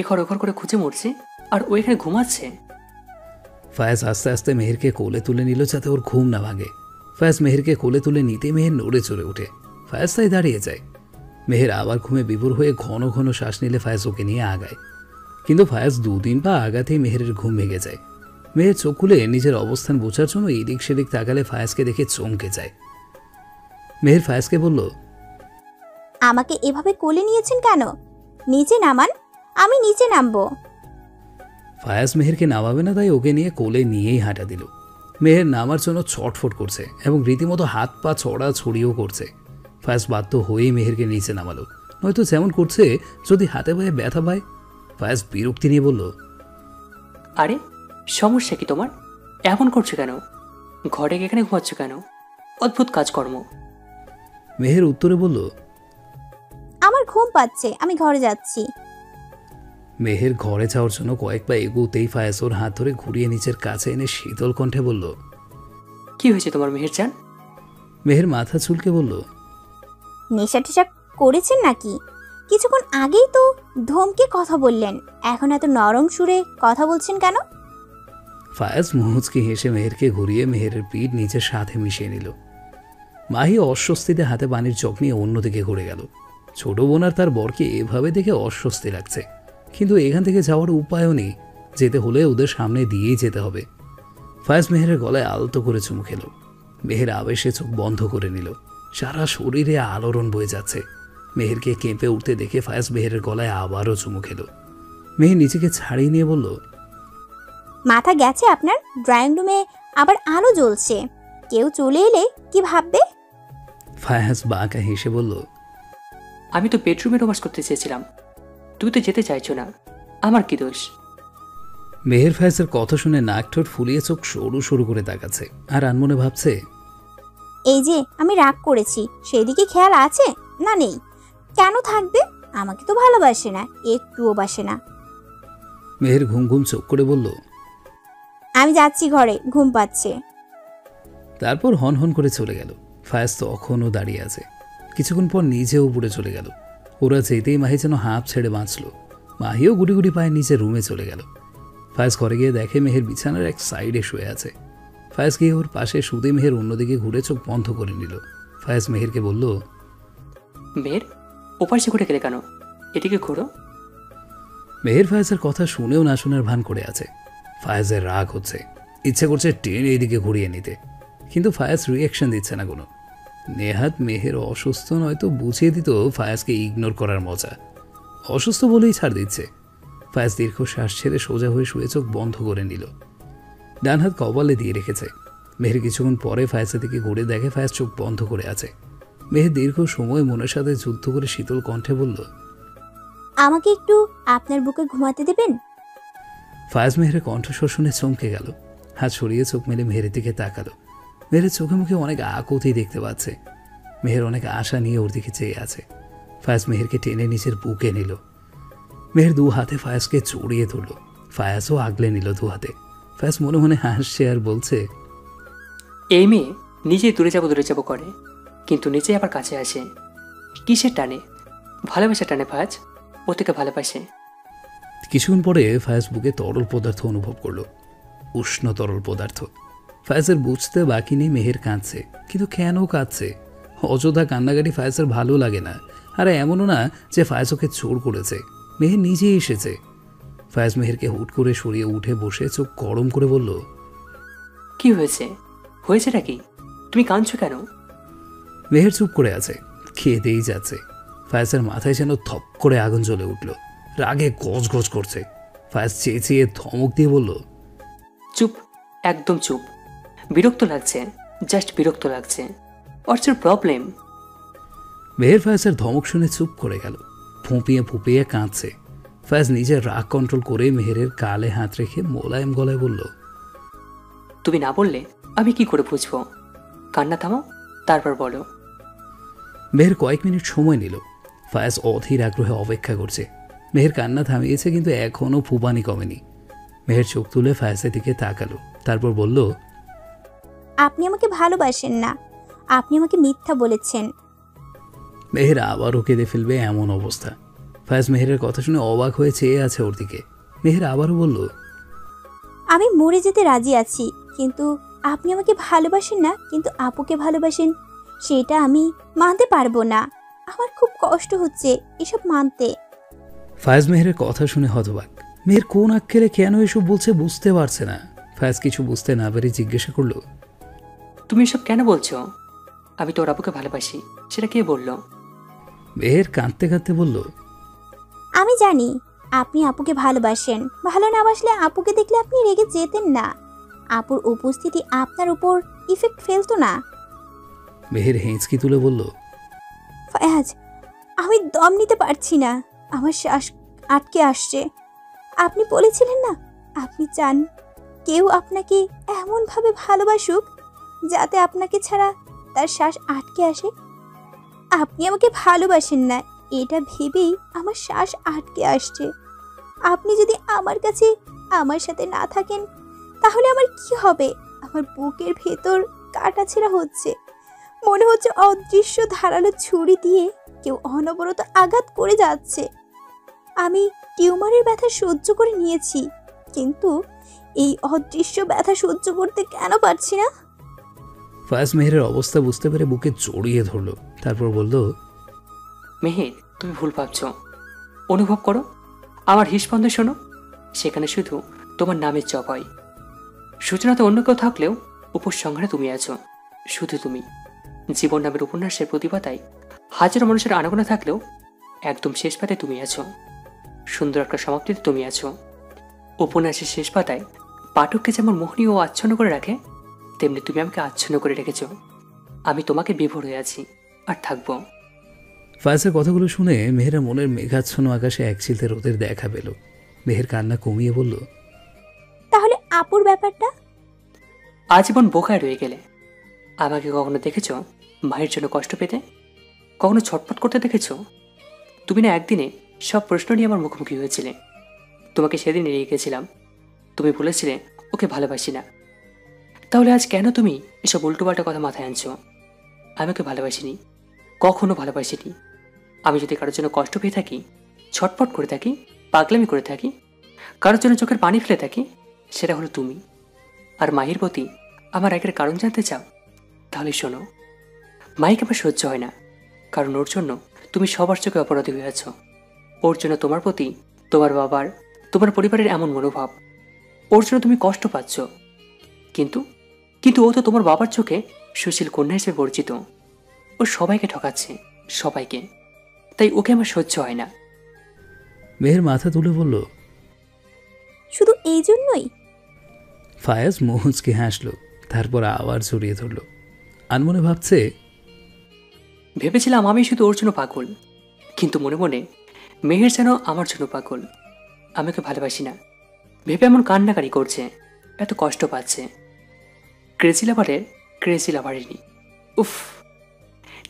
এখর ওখর করে খুঁজে মরছি, আর ও এখানে ঘুমাচ্ছে। ফায়াজ আস্তে আস্তে মেহেরকে কোলে তুলে নিল যাতে ওর ঘুম না ভাঙে। ফায়াজ মেহেরকে কোলে তুলে নিতে মেহের নড়ে চড়ে ওঠে। ফায়াজ তাই দাঁড়িয়ে যায়। মেহের আবার ঘুমে বিভোর হয়ে ঘন ঘন শ্বাস নিলে ফায়াজ ওকে নিয়ে আগায়, কিন্তু ফায়াজ 2 দিন পা আগাতেই মেহেরের ঘুম ভেঙে যায়। মেহের চোখ খুলে নিজের অবস্থান বোঝার জন্য এদিক সেদিক তাকালে ফায়াজকে দেখে চমকে যায়। মেহের ফায়াজকে বলল, আমাকে এভাবে কোলে নিয়েছেন কেন? নিচে নামান, আমি নিচে নামবো। ফায়াজ মেহেরকে নামাবে না, তাই ওকে নিয়ে কোলে নিয়েই হাঁটা দিল। মেহের নামার জন্য ছটফট করছে এবং রীতিমতো হাত পা ছড়া ছড়িয়েও করছে। ফায়াজ বাধ্য হয়েই মেহেরকে নিচে নামালো, নয়তো যেমন করছে যদি হাতে পায়ে ব্যথা পায়। ফায়াজ বিরক্তি নিয়ে বলল, আরে সমস্যা কি তোমার? এমন করছো কেন? ঘরে এখানে ঘুমাচ্ছ কেন? অদ্ভুত কাজকর্ম। মেহের উত্তরে বলল, আমার ঘুম পাচ্ছে, আমি ঘরে যাচ্ছি। মেহের ঘরে যাওয়ার জন্য কয়েক পা এগোতেই ফায়াজ ওর হাত ধরে ঘুরিয়ে নিচের কাছে এনে শীতল কণ্ঠে বলল, কি হয়েছে তোমার মেহের জান? মেহের মাথা চুলকে বলল, নেশা টেশা করেছেন নাকি? কিছুক্ষণ আগেই তো ধমকে কথা বললেন, এখন এত নরম সুরে কথা বলছেন কেন? ফায়াজ মুচকি হেসে মেহেরকে ঘুরিয়ে মেহেরের পিঠ নিচের সাথে মিশিয়ে নিল। মাহি অস্বস্তিতে হাতে পানির চোখ নিয়ে অন্যদিকে ঘুরে গেল। ছোট বোন আর তার বরকে এভাবে দেখে অস্বস্তি লাগছে, কিন্তু এখান থেকে যাওয়ার উপায়ও নেই। যেতে হলে ওদের সামনে দিয়েই যেতে হবে। ফায়াজ মেহেরের গলায় আলতো করে চুমু খেল। মেহের আবেশে চোখ বন্ধ করে নিল। সারা শরীরে আলোড়ন বয়ে যাচ্ছে। মেহেরকে কেঁপে উঠতে দেখে ফায়াজ মেহেরের গলায় আবারও চুমু খেল। মেহের নিজেকে ছাড়িয়ে নিয়ে বলল, মাথা গেছে আপনার? ড্রয়িং রুমে আবার আলো জ্বলছে, কেউ চলে এলে কি ভাববে? ফায়াজ বাঁকা হেসে বলল, আমি তো বেডরুমে রোমান্স করতে চেয়েছিলাম, তুই তো যেতে চাইছো না, আমার কি দোষ? মেহের ফায়েজের কথা শুনে নাক ঠোঁট ফুলিয়ে চোখ সরু সরু করে তাকাচ্ছে, আর আনমনে ভাবছে, এই যে আমি রাগ করেছি সেদিকে খেয়াল আছে না? নেই। কেন থাকবে? আমাকে তো ভালোবাসে না, একটুও বাসে না। মেহের ঘুম ঘুম চোখ করে বলল, আমি যাচ্ছি ঘরে, ঘুম পাচ্ছে। তারপর হন হন করে চলে গেল। ফায়েজ তখনও দাঁড়িয়ে আছে। কিছুক্ষণ পর নিজেও উপরে চলে গেল। ওরা যেতেই মাহি যেন হাঁপ ছেড়ে বাঁচল। মাহিও গুটি গুটি পায়ে নিজের রুমে চলে গেল। ফায়েজ ঘরে গিয়ে দেখে মেহের বিছানার এক সাইডে শুয়ে আছে। ফায়েজ গিয়ে ওর পাশে শুতে মেহের অন্যদিকে ঘুরে চোখ বন্ধ করে নিল। ফায়েজ মেহেরকে বলল, মেহের, ওপাশে ঘুরে গেলে কেন? এদিকে ঘোরো। মেহের ফায়েজের কথা শুনেও না শোনার ভান করে আছে। ফায়েজের রাগ হচ্ছে, ইচ্ছে করছে টেনে এইদিকে ঘুরিয়ে নিতে, কিন্তু ফায়েজ রিয়াকশন দিচ্ছে না কোনো। নেহাত মেহের অসুস্থ নয়তো বুঝিয়ে দিত ফায়েজকে ইগনোর করার মজা। অসুস্থ বলেই ছাড় দিচ্ছে। ফায়েজ দীর্ঘশ্বাস ছেড়ে সোজা হয়ে শুয়ে চোখ বন্ধ করে নিল। ডান হাত কপালে দিয়ে রেখেছে। মেহের কিছুক্ষণ পরে ফায়েজের দিকে ঘুরে দেখে ফায়েজ চোখ বন্ধ করে আছে। মেহের দীর্ঘ সময় মনের সাথে যুদ্ধ করে শীতল কণ্ঠে বলল, আমাকে একটু আপনার বুকে ঘুমাতে দেবেন? ফায়েজ মেহেরের কণ্ঠস্বর শুনে চমকে গেল। হাত সরিয়ে চোখ মেলে মেহেরের দিকে তাকালো। মেহেরের চোখে মুখে অনেক আকুতি দেখতে পাচ্ছে। মেহের অনেক আশা নিয়ে ওর দিকে চেয়ে আছে। ফায়েজ মেহেরকে টেনে নিজের বুকে নিল। মেহের দু হাতে ফায়েজকে জড়িয়ে ধরল। ফায়েজও আগলে নিল দু হাতে। ফায়েজ মনে মনে হাসছে আর বলছে, এই মেয়ে নিজেই দূরে যাবো করে, কিন্তু নিজেই আবার কাছে আসে। কিসের টানে? ভালোবাসা টানে ফায়েজ, ও থেকে ভালোবাসে। কিছুক্ষণ পরে ফায়েজ বুকে তরল পদার্থ অনুভব করলো, উষ্ণ তরল পদার্থ। ফায়েজের বুঝতে বাকি নেই মেহের কাঁদছে, কিন্তু কেন কাঁদছে? অযথা কান্নাকাটি ফায়েজের ভালো লাগে না। আর এমনও না যে ফায়েজ ওকে জোর করেছে, মেহের নিজেই এসেছে। ফায়েজ মেহেরকে হুট করে সরিয়ে উঠে বসে চোখ গরম করে বলল, কি হয়েছে? হয়েছেটা কি? তুমি কাঁদছো কেন? মেহের চুপ করে আছে, খেয়েতেই যাচ্ছে। ফায়েজের মাথায় যেন থপ করে আগুন জ্বলে উঠল, রাগে গজ গজ করছে। ফায়েজ চেঁচিয়ে ধমক দিয়ে বলল, চুপ, একদম চুপ। বিরক্ত লাগছে, জাস্ট বিরক্ত লাগছে। What's your problem? মেহের ফায়েজের ধমক শুনে চুপ করে গেল, ফুঁপিয়ে ফুঁপিয়ে কাঁদছে। ফায়েজ নিজের রাগ কন্ট্রোল করে মেহেরের গালে হাত রেখে মোলায়েম গলায় বলল, তুমি না বললে আমি কি করে বুঝবো? কান্না থামাও, তারপর বলো। মেহের কয়েক মিনিট সময় নিল। ফায়েজ অধীর আগ্রহে অপেক্ষা করছে। মেহের কান্না থামিয়েছে, কিন্তু এখনও ফুবানি কমেনি। মেহের চোখ তুলে ফায়েজের দিকে তাকালো, তারপর বলল, আপনি আমাকে ভালোবাসেন না, আপনি আমাকে মিথ্যা বলেছেন। মেহের আবারও কেঁদে ফেলবে এমন অবস্থা। ফায়েজ মেহেরের কথা শুনে অবাক হয়ে চেয়ে আছে ওর দিকে। মেহের আবারও বলল, আমি মরে যেতে রাজি আছি, কিন্তু আপনি আমাকে ভালোবাসেন না, কিন্তু আপুকে ভালোবাসেন, সেটা আমি মানতে পারবো না। আমার খুব কষ্ট হচ্ছে এসব মানতে। ফায়েজ মেহেরের কথা শুনে হতবাক। মেহের কোন আক্ষেরে কেন এসব বলছে বুঝতে পারছে না। ফায়েজ কিছু বুঝতে না পেরে জিজ্ঞাসা করলো, তুমি এসব কেন বলছো? আমি তোর আপুকে ভালোবাসি, সেটা কে বললো? মেহের কাঁদতে কাঁদতে বলল, আমি জানি আপনি আপুকে ভালোবাসেন, ভালো না বাসলে আপুকে দেখলে আপনি রেগে যেতেন না, আপুর উপস্থিতি আপনার উপর ইফেক্ট ফেলতো না। মেহের হেঁচকি তুলে বলল, ফায়াজ, আমি দম নিতে পারছি না, আমার শ্বাস আটকে আসছে। আপনি বলেছিলেন না আপনি চান কেউ আপনাকে এমনভাবে ভালোবাসুক যাতে আপনাকে ছাড়া তার শ্বাস আটকে আসে। আপনি আমাকে ভালোবাসেন না, এটা ভেবেই আমার শ্বাস আটকে আসছে। আপনি যদি আমার কাছে আমার সাথে না থাকেন তাহলে আমার কি হবে? আমার বুকের ভেতর কাটাছেঁড়া হচ্ছে, মনে হচ্ছে অদৃশ্য ধারালো ছুরি দিয়ে কেউ অনবরত আঘাত করে যাচ্ছে। আমি টিউমারের ব্যথা সহ্য করে নিয়েছি, কিন্তু এই অদৃশ্য ব্যথা সহ্য করতে কেন পারছি না? ফায়েজ মেহেরের অবস্থা বুঝতে পেরে বুকে জড়িয়ে ধরল, তারপর বলল, মেহের, তুমি ভুল ভাবছো। অনুভব করো, আমার হৃস্পন্দে শোনো, সেখানে শুধু তোমার নামের জপ হয়। সূচনাতে অন্য কেউ থাকলেও উপসংহারে তুমি আছো, শুধু তুমি। জীবন নামের উপন্যাসের প্রতিপাতায় হাজারো মানুষের আনাগোনা থাকলেও একদম শেষ পাতায় তুমি আছো। সুন্দর একটা সমাপ্তিতে তুমি আছো। উপন্যাসের শেষ পাতায় পাঠককে যেমন মোহনীয় ও আচ্ছন্ন করে রাখে, তেমনি তুমি আমাকে আচ্ছন্ন করে রেখেছ। আমি তোমাকে বিভোর হয়ে আছি আর থাকবো। ফায়াজের কথাগুলো শুনে মেহেরের মনের মেঘাচ্ছন্ন আকাশে এক চিলতে রোদের দেখা পেল। মেহের কান্না কমিয়ে বলল, তাহলে আপুর ব্যাপারটা? আজীবন বোকায় রয়ে গেলে। আমাকে কখনো দেখেছ মায়ের জন্য কষ্ট পেতে? কখনো ছটফট করতে দেখেছ? তুমি না একদিনে সব প্রশ্ন নিয়ে আমার মুখোমুখি হয়েছিলে। তোমাকে সেদিন এড়িয়ে গেছিলাম। তুমি বলেছিলে ওকে ভালোবাসি না। তাহলে আজ কেন তুমি এসব উল্টোপাল্টা কথা মাথায় আনছো? আমি ওকে ভালোবাসিনি, কখনো ভালোবাসিনি। আমি যদি কারোর জন্য কষ্ট পেয়ে থাকি, ছটফট করে থাকি, পাগলামি করে থাকি, কারোর জন্য চোখের পানি ফেলে থাকি, সেটা হলো তুমি। আর মাহির প্রতি আমার রাগের কারণ জানতে চাও? তাহলে শোনো, মাহিকে আমার সহ্য হয় না, কারণ ওর জন্য তুমি সবার চোখে অপরাধী হয়ে আছো। ওর জন্য তোমার প্রতি, তোমার বাবার, তোমার পরিবারের এমন মনোভাব। ওর জন্য তুমি কষ্ট পাচ্ছ। কিন্তু কিন্তু ও তো তোমার বাবার চোখে সুশীল কন্যা হিসেবে পরিচিত। ও সবাইকে ঠকাচ্ছে, সবাইকে। তাই ওকে আমার সহ্য হয় না। মেহের মাথা তুলে বলল, শুধু এই জন্যই? ফায়াজ মোহজকে হাসল, তারপর আবার জড়িয়ে ধরল। আনমনে ভাবছে, ভেবেছিলাম আমি শুধু ওর জন্য পাগল, কিন্তু মনে মনে মেহের যেন আমার জন্য পাগল। আমি ওকে ভালোবাসি না ভেবে এমন কান্নাকারি করছে, এত কষ্ট পাচ্ছে। ক্রেজি লাভারের ক্রেজি লাভারেরই। উফ,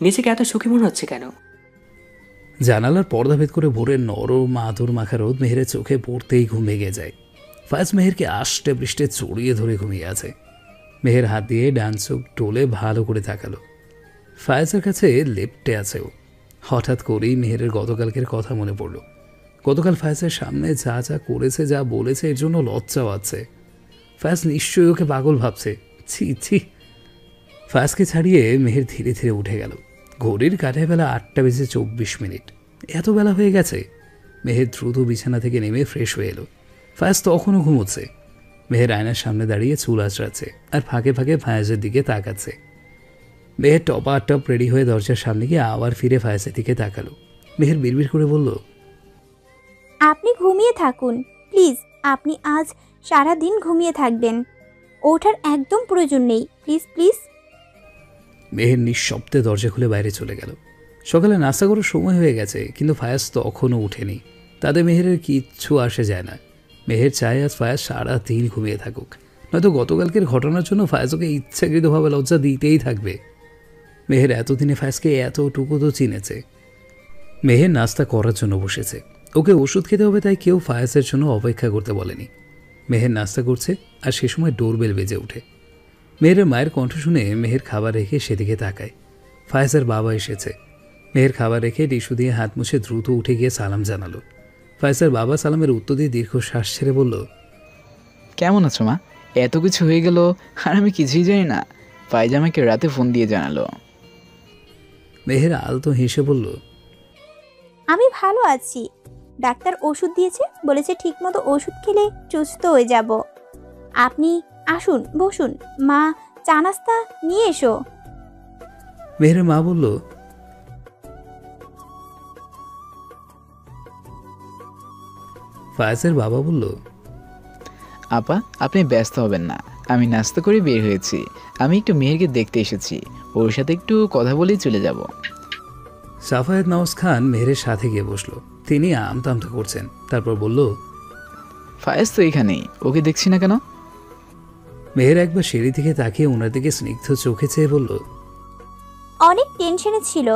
নিজেকে এত সুখী মনে হচ্ছে কেন? জানালার পর্দা ভেদ করে ভোরের নরম আদর মাখা রোদ মেহেরের চোখে পড়তেই ঘুম ভেঙে যায়। ফায়াজ মেহেরকে আষ্টে পৃষ্ঠে চড়িয়ে ধরে ঘুমিয়ে আছে। মেহের হাত দিয়ে ডান চোখ টোলে ভালো করে তাকালো। ফায়াজের কাছে লেপ্টে আছে ও। হঠাৎ করেই মেহেরের গতকালকের কথা মনে পড়ল। গতকাল ফায়াজের সামনে যা যা করেছে, যা বলেছে, এর জন্য লজ্জাও আছে। ফায়াজ নিশ্চয়ই ওকে পাগল ভাবছে। ছি ছি। ফায়াজকে ছাড়িয়ে মেহের ধীরে ধীরে উঠে গেল। ঘড়ির কাঠে বেলা 8:24। এত বেলা হয়ে গেছে। মেহের দ্রুত বিছানা থেকে নেমে ফ্রেশ হয়ে এলো। ফায়াজ তখনও ঘুমোচ্ছে। মেহের আয়নার সামনে দাঁড়িয়ে চুল আঁচড়াচ্ছে আর ফাঁকে ফাঁকে ফায়াজের দিকে তাকাচ্ছে। মেহের টপ রেডি হয়ে দরজার সামনে গিয়ে আবার ফিরে ফায়াজের দিকে তাকালো। মেহের বিড়বিড় করে বলল, আপনি ঘুমিয়ে থাকুন প্লিজ। আপনি আজ সারা দিন ঘুমিয়ে থাকবেন, ওঠার একদম প্রয়োজন নেই, প্লিজ প্লিজ। মেহের নিঃশব্দে দরজা খুলে বাইরে চলে গেল। সকালে নাস্তা করার সময় হয়ে গেছে, কিন্তু ফায়াজ তখনও উঠেনি। তাতে মেহেরের কিচ্ছু আসে যায় না। মেহের চায় আজ ফায়াজ সারা দিন ঘুমিয়ে থাকুক, নয়তো গতকালকের ঘটনার জন্য ফায়াজ ওকে ইচ্ছাকৃতভাবে লজ্জা দিতেই থাকবে। মেহের এতদিনে ফায়াজকে এতটুকু তো চিনেছে। মেহের নাস্তা করার জন্য বসেছে। ওকে ওষুধ খেতে হবে, তাই কেউ ফায়াজের জন্য অপেক্ষা করতে বলেনি। মেহের নাস্তা করছে আর সে সময় ডোরবেল বেজে ওঠে। মেহেরের মায়ের কণ্ঠ শুনে মেহের খাবার রেখে সেদিকে তাকায়। ফায়াজের বাবা এসেছে। মেহের খাবার রেখে টিস্যু দিয়ে হাত মুছে দ্রুত উঠে গিয়ে সালাম জানালো। ফায়াজের বাবা সালামের উত্তর দিয়ে দীর্ঘ শ্বাস ছেড়ে বলল, কেমন আছো মা? এত কিছু হয়ে গেল আর আমি কিছুই জানি না। ফাইজ আমাকে রাতে ফোন দিয়ে জানালো। মেহের আলতো হেসে বলল, আমি ভালো আছি। ডাক্তার ওষুধ দিয়েছে, বলেছে ঠিকমতো ওষুধ খেলে সুস্থ হয়ে যাব। আপনি আসুন, বসুন। মা চা নাস্তা নিয়ে এসো। মেহেরের মা বলল, ফায়াজের বাবা বলল, আপা আপনি ব্যস্ত হবেন না, আমি নাস্তা করে বের হয়েছি। আমি একটু মেহেরকে দেখতে এসেছি, ওর সাথে একটু কথা বলেই চলে যাব। সাফায়েত নওয়াজ খান মেহেরের সাথে গিয়ে বসলো। তিনি আমতা আমতা করছেন। তারপর বলল, ফায়েজ তো এখানেই, ওকে দেখছি না কেন? মেহের একবার সিঁড়ি থেকে তাকিয়ে ওনার দিকে স্নিগ্ধ চোখে চেয়ে বলল, অনেক টেনশনে ছিল,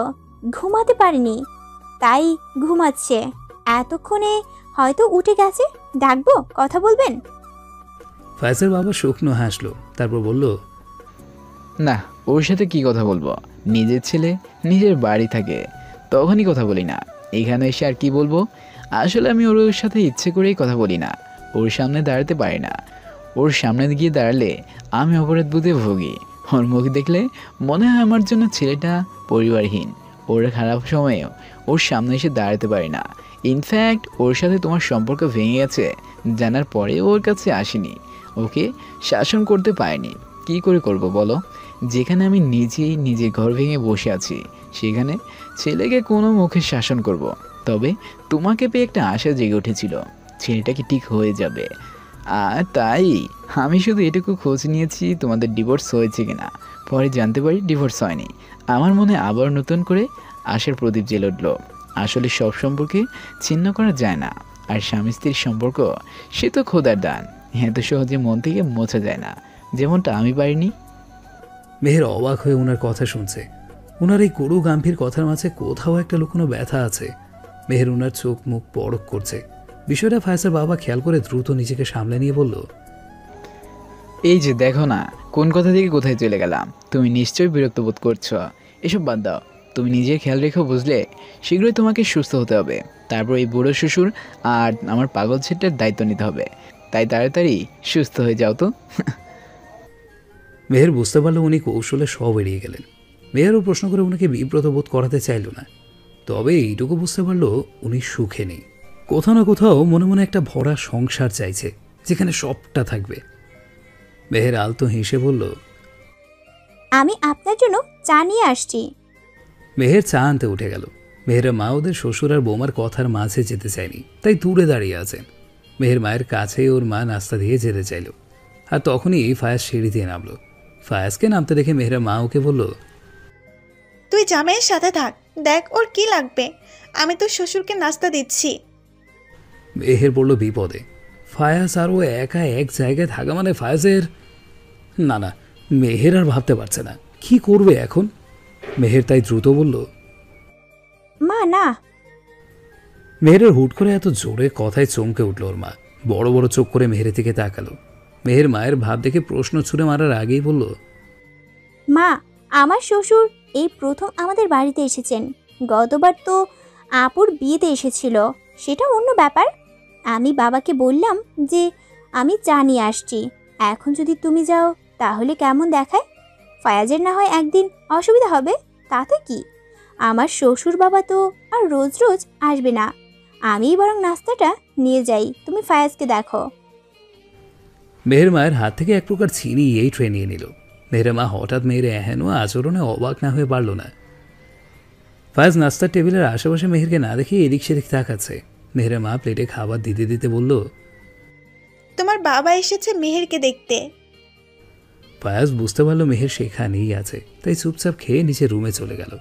ঘুমাতে পারেনি, তাই ঘুমাচ্ছে। এতক্ষণে হয়তো উঠে গেছে, ডাকবো, কথা বলবেন? ফায়াজের বাবা শুকনো হাসলো। তারপর বলল, না, ওর সাথে কি কথা বলবো? নিজের ছেলে নিজের বাড়ি থাকে, তখনই কথা বলি না। এখানে এসে আর কি বলবো? আসলে আমি ওর সাথে ইচ্ছে করেই কথা বলি না। ওর সামনে দাঁড়াতে পারি না। ওর সামনে গিয়ে দাঁড়ালে আমি অপরাধ বোধে ভুগি। ওর মুখ দেখলে মনে হয় আমার জন্য ছেলেটা পরিবারহীন। ওর খারাপ সময়েও ওর সামনে এসে দাঁড়াতে পারি না। ইনফ্যাক্ট ওর সাথে তোমার সম্পর্ক ভেঙে গেছে জানার পরে ওর কাছে আসিনি, ওকে শাসন করতে পারিনি। কি করে করব বলো? যেখানে আমি নিজে ঘর ভেঙে বসে আছি, সেখানে ছেলেকে কোনো মুখে শাসন করব? তবে তোমাকে পেয়ে একটা আশা জেগে উঠেছিল, ছেলেটা কি ঠিক হয়ে যাবে। আর তাই আমি শুধু এটুকু খোঁজ নিয়েছি তোমাদের ডিভোর্স হয়েছে কিনা। পরে জানতে পারি ডিভোর্স হয়নি। আমার মনে আবার নতুন করে আশার প্রদীপ জ্বেলে উঠল। আসলে সব সম্পর্কে ছিন্ন করা যায় না, আর স্বামী স্ত্রীর সম্পর্ক সে তো খোদার দান, এত সহজে মন থেকে মোছা যায় না, যেমনটা আমি পারিনি। মেহের অবাক হয়ে ওনার কথা শুনছে। ওনার এই করু গাম্ভীর কথার মাঝে কোথাও একটা লুকোনো ব্যথা আছে। মেহের ওনার চোখ মুখ পরক করছে। বিষয়টা ফায়াজের বাবা খেয়াল করে দ্রুত নিজেকে সামলে নিয়ে বলল, এই যে দেখো না কোন কথা থেকে কোথায় চলে গেলাম। তুমি নিশ্চয়ই বিরক্ত বোধ করছো, এসব বাদ দাও। তুমি নিজের খেয়াল রেখো, বুঝলে? শীঘ্রই তোমাকে সুস্থ হতে হবে, তারপর এই বুড়ো শ্বশুর আর আমার পাগল ছেলেটার দায়িত্ব নিতে হবে। তাই তাড়াতাড়ি সুস্থ হয়ে যাও তো। মেহের বুঝতে পারলো উনি কৌশলে সব এড়িয়ে গেলেন। মেহেরও প্রশ্ন করে উনাকে বিব্রত বোধ করাতে চাইল না। তবে এইটুকু বুঝতে পারলো উনি সুখে নেই। কোথাও না কোথাও মনে মনে একটা ভরা সংসার চাইছে, যেখানে সবটা থাকবে। মেহের আলতো হেসে বলল, আমি আপনার জন্য চা নিয়ে আসছি। মেহের চা আনতে উঠে গেল। মেহেরের মা ওদের শ্বশুর আর বৌমার কথার মাঝে যেতে চায়নি, তাই দূরে দাঁড়িয়ে আছেন। মেহের মায়ের কাছে ওর মা নাস্তা দিয়ে যেতে চাইল, আর তখনই ফায়াজ সিঁড়ি দিয়ে নামলো। ফায়াজকে নামতে দেখে মেহেরের মা ওকে বলল, তুই জামাইয়ের সাথে থাক, দেখ ওর কি লাগবে, আমি তো শ্বশুরকে নাস্তা দিচ্ছি। মেহের পড়ল বিপদে। ফায়াজ আর ও একা এক জায়গায় থাকা মানে ফায়াজের না, মেহের আর ভাবতে পারছে না কি করবে এখন। মেহের তাই দ্রুত বলল, মা না। মেহেরের হুট করে এত জোরে কথায় চমকে উঠল ওর মা। বড় বড় চোখ করে মেহেরের দিকে তাকালো। মেহের মায়ের ভাব দেখে প্রশ্ন ছুড়ে মারার আগেই বলল, মা, আমার শ্বশুর এই প্রথম আমাদের বাড়িতে এসেছেন। গতবার তো আপুর বিয়েতে এসেছিল, সেটা অন্য ব্যাপার। আমি বাবাকে বললাম যে আমি চা নিয়ে আসছি, এখন যদি তুমি যাও তাহলে কেমন দেখায়? ফায়াজের না হয় একদিন অসুবিধা হবে, তাতে কি? আমার শ্বশুর বাবা তো আর রোজ রোজ আসবে না, আমিই বরং নাস্তাটা নিয়ে যাই, তুমি ফায়াজকে দেখো। মেহের মায়ের হাত থেকে এক প্রকার ছিনিয়েই ট্রে নিয়ে নিল। মেহের মা হঠাৎ মেয়ের এহেন আচরণে অবাক না হয়ে পারল না। ফায়াজ নাস্তার টেবিলের আশেপাশে মেহেরকে না দেখে এদিক সেদিক তাকাচ্ছে। মেহের মা প্লেটে খাবার দিতে দিতে বলল, তোমার বাবা এসেছে মেহেরকে দেখতে। ফায়াজ বুঝতে পারলো মেহের সেখানেই আছে, তাই চুপচাপ খেয়ে নিচে রুমে চলে গেল।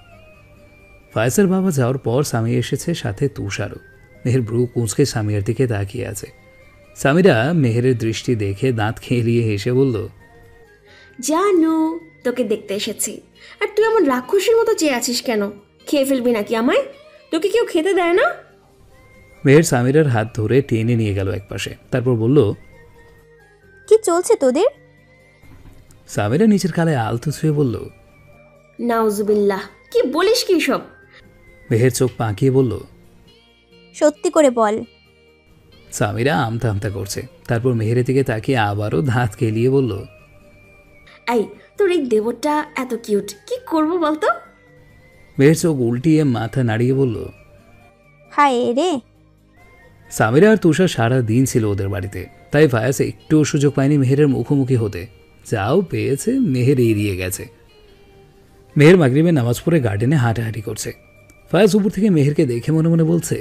ফায়াজের বাবা যাওয়ার পর স্বামী এসেছে, সাথে তুষারও। মেহের ব্রু কুঁচকে স্বামীর দিকে তাকিয়ে আছে। স্বামীরা মেহেরের দৃষ্টি দেখে দাঁত খেলিয়ে হেসে বলল, জানো তোকে দেখতে এসেছি, আর তুই এমন রাক্ষসের মতো চেয়ে আছিস কেন? খেয়ে ফেলবি নাকি আমায়? তোকে কেউ খেতে দেয় না? মেহের স্বামীরার হাত ধরে টেনে নিয়ে গেল একপাশে, তারপর বলল, কি চলছে তোদের? স্বামীরা নিচের কালায় আলতো ছুঁয়ে বলল, নাউজুবিল্লাহ, কি বলিস কি সব? মেহের চোখ পাকিয়ে বলল, সত্যি করে বল। স্বামীরা আমতা আমতা করছে। তারপর মেহেরের দিকে তাকিয়ে আবারও দাঁত কেলিয়ে বলল, এই তোর এই দেবরটা এত কিউট, কি করব বলতো? মেহের চোখ উল্টিয়ে মাথা নাড়িয়ে বলল, হায় রে। স্বামীরা আর তুষার সারা দিন ছিল ওদের বাড়িতে, তাই ফায়াজ একটুও সুযোগ পায়নি মেহেরের মুখোমুখি হতে। যাও পেয়েছে মেহের এড়িয়ে গেছে। মেহের মাগরিবের নামাজ পড়ে গার্ডেনে হাঁটাহাঁটি করছে। ফায়াজ উপর থেকে মেহেরকে দেখে মনে মনে বলছে,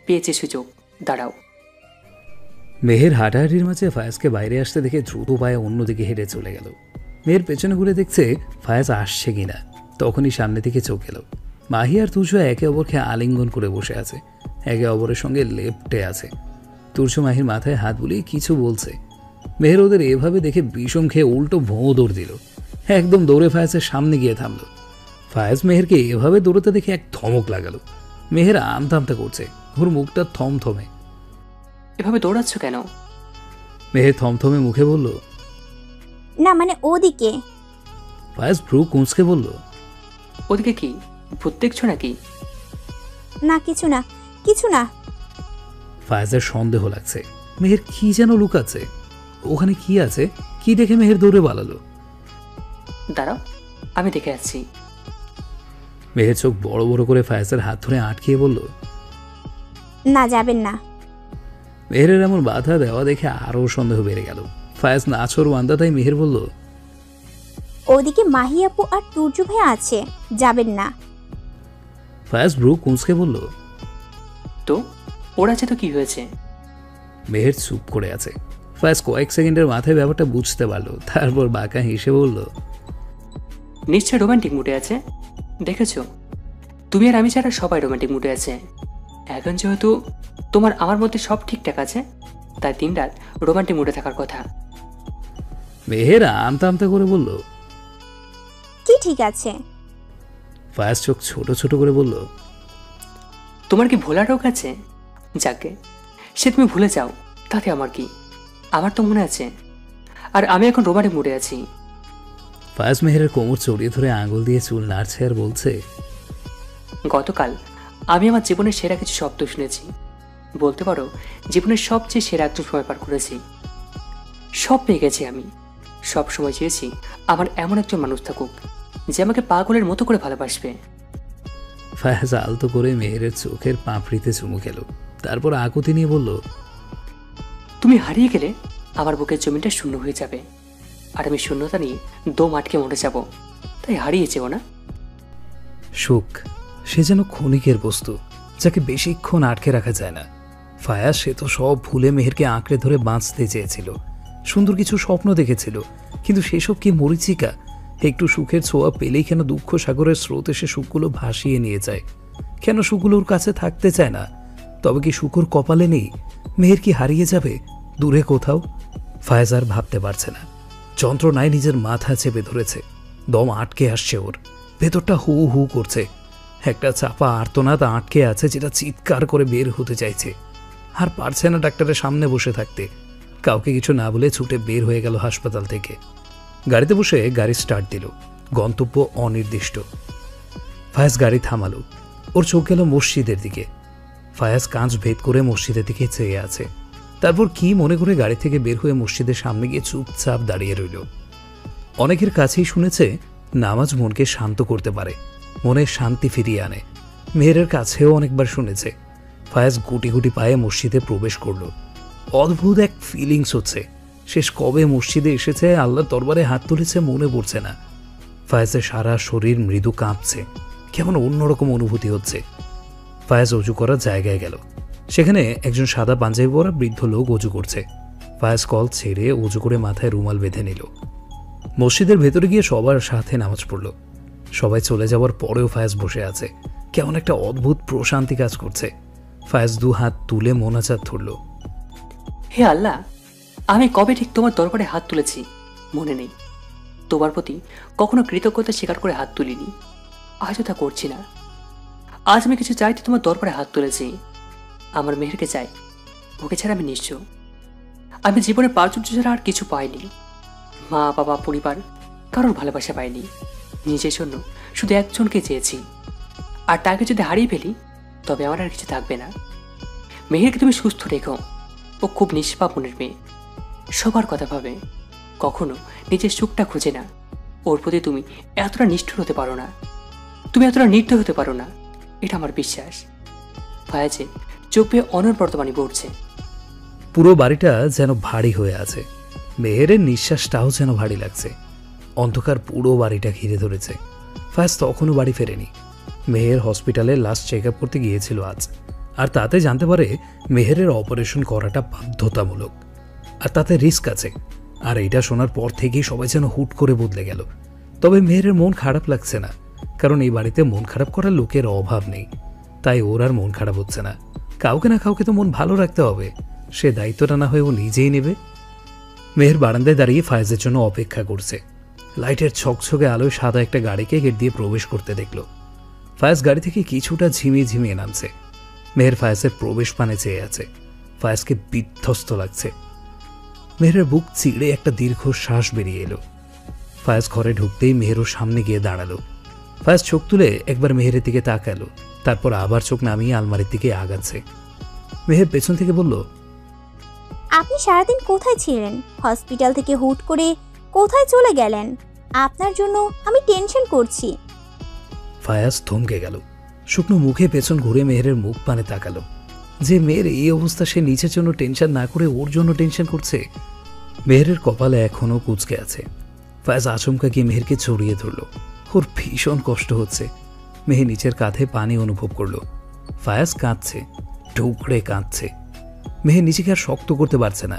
পেয়েছে সুযোগ, দাঁড়াও। মেহের হাঁটাহাঁটির মাঝে ফায়াজকে বাইরে আসতে দেখে দ্রুত পায়ে অন্যদিকে হেঁটে চলে গেল। মেহের পেছনে ঘুরে দেখছে ফায়াজ আসছে কিনা। তখনই সামনে থেকে চোখ এলো। মাহি আর তুর্য একে অপরকে আলিঙ্গন করে বসে আছে, একে অপরের সঙ্গে লেপ্টে আছে। তুর্য মাহির মাথায় হাত বুলিয়ে কিছু বলছে। মেহের ওদের এভাবে দেখে বিষম খেয়ে উল্টো ভোঁ দৌড় দিল। একদম দৌড়ে ফায়াজের সামনে গিয়ে থামলো। ফায়াজ মেহেরকে এভাবে দৌড়তে দেখে এক ধমক লাগালো। মেহের আমতা আমতা করছে, ওর মুখটা থমথমে। এভাবে দৌড়াচ্ছ কেন? মেহের থমথমে মুখে বলল, না মানে ওদিকে। ফায়াজ ভ্রু কুঁচকে বলল, ওদিকে কি ভূত দেখছো নাকি? না কিছু না, কিছু না। ফায়াজের সন্দেহ লাগছে, মেহের কি যেন লুকাচ্ছে। ওখানে কি আছে, কি দেখে মেহের দৌড়ে পালালো। দাঁড়াও, আমি দেখে আসছি। মেহের চোখ বড় বড় করে ফায়াজের হাত ধরে আটকিয়ে বলল, না যাবেন না। মেহেরের এমন বাধা দেওয়া দেখে আরও সন্দেহ বেড়ে গেল। ফায়াজ নাছর ওয়ান্দা, তাই মেহের বলল, ওদিকে মাহি আপু আর তুর্য ভাই আছে, যাবেন না। ফায়াজ ব্রু কুঁচকে বলল, তো ওর আছে তো কি হয়েছে? মেহের চুপ করে আছে। ফায়াজ কয়েক সেকেন্ডের মাথায় ব্যাপারটা বুঝতে পারলো। তারপর বাঁকা হেসে বলল, নিশ্চয় রোমান্টিক মুডে আছে। দেখেছো তুমি আর আমি ছাড়া সবাই রোমান্টিক মুডে আছে। এখন যেহেতু তোমার আমার মধ্যে সব ঠিকঠাক আছে, তাই দিনরাত রোমান্টিক মুডে থাকার কথা। মেহের আমতা আমতা করে বলল, কি ঠিক আছে? ফায়াজ চোখ ছোট ছোট করে বলল, তোমার কি ভোলা রোগ আছে? যাকে সে তুমি ভুলে যাও, তাতে আমার কি? আমার তো মনে আছে, আর আমি এখন রোমান্টিক মুডে আছি। ফায়াজ মেহেরের কোমর চড়িয়ে ধরে আঙুল দিয়ে চুল নাড়ছে আর বলছে, গতকাল আমি আমার জীবনের সেরা কিছু শব্দ শুনেছি। বলতে পারো জীবনের সবচেয়ে সেরা একটু সময় পার করেছি। সব পেয়ে গেছি আমি। সব সময় চেয়েছি আমার এমন একজন মানুষ থাকুক যে আমাকে পাগলের মতো করে ভালোবাসবে। ফায়াজ আলতো করে মেহেরের চোখের পাপড়িতে চুমু খেল, তারপর আকুতি নিয়ে বলল, তুমি হারিয়ে গেলে আমার বুকের জমিটা শূন্য হয়ে যাবে, আর আমি শূন্যতা নিয়ে দম আটকে মরে যাব। তাই হারিয়ে যেও না। সুখ সে যেন ক্ষণিকের বস্তু, যাকে বেশিক্ষণ আটকে রাখা যায় না। ফায়াজ সে তো সব ভুলে মেহেরকে আঁকড়ে ধরে বাঁচতে চেয়েছিল, সুন্দর কিছু স্বপ্ন দেখেছিল, কিন্তু সেসব কি মরিচিকা? একটু সুখের ছোঁয়া পেলেই কেন দুঃখ সাগরের স্রোত এসে সুখগুলো ভাসিয়ে নিয়ে যায়? কেন সুখগুলোর কাছে থাকতে চায় না? তবে কি শুকর কপালে নেই? মেহের কি হারিয়ে যাবে দূরে কোথাও? ফায়াজ আর ভাবতে পারছে না। যন্ত্রণায় নিজের মাথা চেপে ধরেছে, দম আটকে আসছে ওর, ভেতরটা হু হু করছে। একটা চাপা আর্তনাদ আটকে আছে, যেটা চিৎকার করে বের হতে চাইছে, আর পারছে না ডাক্তারের সামনে বসে থাকতে। কাউকে কিছু না বলে ছুটে বের হয়ে গেল হাসপাতাল থেকে। গাড়িতে বসে গাড়ি স্টার্ট দিল, গন্তব্য অনির্দিষ্ট। ফায়াজ গাড়ি থামালো, ওর চোখ গেল মসজিদের দিকে। ফায়াজ কাঁচ ভেদ করে মসজিদের দিকে চেয়ে আছে, তারপর কি মনে করে গাড়ি থেকে বের হয়ে মসজিদের সামনে গিয়ে চুপচাপ দাঁড়িয়ে রইল। অনেকের কাছেই শুনেছে নামাজ মনকে শান্ত করতে পারে, মনে শান্তি ফিরিয়ে আনে। মেহেরের কাছেও অনেকবার শুনেছে। ফায়াজ গুটি গুটি পায়ে মসজিদে প্রবেশ করলো। অদ্ভুত এক ফিলিংস হচ্ছে। শেষ কবে মসজিদে এসেছে, আল্লাহর দরবারে হাত তুলেছে মনে পড়ছে না। ফায়াজের সারা শরীর মৃদু কাঁপছে, কেমন অন্যরকম অনুভূতি হচ্ছে। ফায়াজ অজু করার জায়গায় গেল, সেখানে একজন সাদা পাঞ্জাবি পরা বৃদ্ধ লোক অজু করছে। ফায়াজ কল ছেড়ে অজু করে মাথায় রুমাল বেঁধে নিল। মসজিদের ভেতরে গিয়ে সবার সাথে নামাজ পড়ল। সবাই চলে যাওয়ার পরেও ফায়াজ বসে আছে, কেমন একটা অদ্ভুত প্রশান্তি কাজ করছে। ফায়াজ দু হাত তুলে মোনাজাত ধরল। হে আল্লাহ, আমি কবে ঠিক তোমার দরবারে হাত তুলেছি মনে নেই। তোমার প্রতি কখনো কৃতজ্ঞতা স্বীকার করে হাত তুলিনি, আজও তা করছি না। আজ আমি কিছু চাইতে তোমার দরবারে হাত তুলেছি। আমার মেহেরকে চাই, ওকে ছাড়া আমি নিশ্চয়। আমি জীবনে প্রাচুর্য ছাড়া আর কিছু পাইনি। মা বাবা পরিবার কারোর ভালোবাসা পাইনি। নিজের জন্য শুধু একজনকে চেয়েছি, আর তাকে যদি হারিয়ে ফেলি তবে আমার আর কিছু থাকবে না। মেহেরকে তুমি সুস্থ রেখো, ও খুব নিষ্পাপ মনের মেয়ে, সবার কথা ভাবে, কখনো নিজের সুখটা খুঁজে না। ওর প্রতি তুমি এতটা নিষ্ঠুর হতে পারো না, তুমি এতটা নির্দয় হতে পারো না, এটা আমার বিশ্বাস। ফায়াজে চোখ পেয়ে অনবরতমানি পড়ছে। পুরো বাড়িটা যেন ভারী হয়ে আছে, মেহেরের নিঃশ্বাসটাও যেন ভারী লাগছে। অন্ধকার পুরো বাড়িটা ঘিরে ধরেছে। ফায়াজ তখনও বাড়ি ফেরেনি। মেহের হসপিটালে লাস্ট চেক আপ করতে গিয়েছিল আজ, আর তাতে জানতে পারে মেহেরের অপারেশন করাটা বাধ্যতামূলক, আর তাতে রিস্ক আছে। আর এটা শোনার পর থেকেই সবাই যেন হুট করে বদলে গেল। তবে মেহেরের মন খারাপ লাগছে না, কারণ এই বাড়িতে মন খারাপ করার লোকের অভাব নেই, তাই ওর আর মন খারাপ হচ্ছে না। কাউকে না কাউকে তো মন ভালো রাখতে হবে, সে দায়িত্বটা না হয়ে ও নিজেই নেবে। মেহের বারান্দায় দাঁড়িয়ে ফায়েজের জন্য অপেক্ষা করছে। লাইটের ছকছকে আলোয় সাদা একটা গাড়িকে গেট দিয়ে প্রবেশ করতে দেখল। ফায়েজ গাড়ি থেকে কিছুটা ঝিমিয়ে ঝিমিয়ে নামছে। মেহের ফায়েজের প্রবেশ পানে চেয়ে আছে। ফায়েজকে বিধ্বস্ত লাগছে। মেহেরের বুক চিড়ে একটা দীর্ঘ শ্বাস বেরিয়ে এলো। ফায়েজ ঘরে ঢুকতেই মেহেরও সামনে গিয়ে দাঁড়ালো। ফায়েজ চোখ তুলে একবার মেহেরের দিকে তাকালো, তারপর আবার চোখ নামিয়ে আলমারির দিকে আগাচ্ছে। মেহের পেছন থেকে বলল, আপনি সারাদিন কোথায় ছিলেন? হসপিটাল থেকে হুট করে কোথায় চলে গেলেন? আপনার জন্য আমি টেনশন করছি। ফায়াজ থমকে গেল। শুকনো মুখে পেছন ঘুরে মেহেরের মুখ পানে তাকালো। যে মেয়ের এই অবস্থা, সে নিজের জন্য টেনশন না করে ওর জন্য টেনশন করছে। মেহেরের কপালে এখনও কুঁচকে আছে। ফায়াজ আচমকা গিয়ে মেহেরকে জড়িয়ে ধরল। ওর ভীষণ কষ্ট হচ্ছে। মেহের নিচের কাঁধে পানি অনুভব করল। ফায়াজ কাঁদছে, ঠুকরে কাঁদছে। মেহের নিজেকে আর শক্ত করতে পারছে না,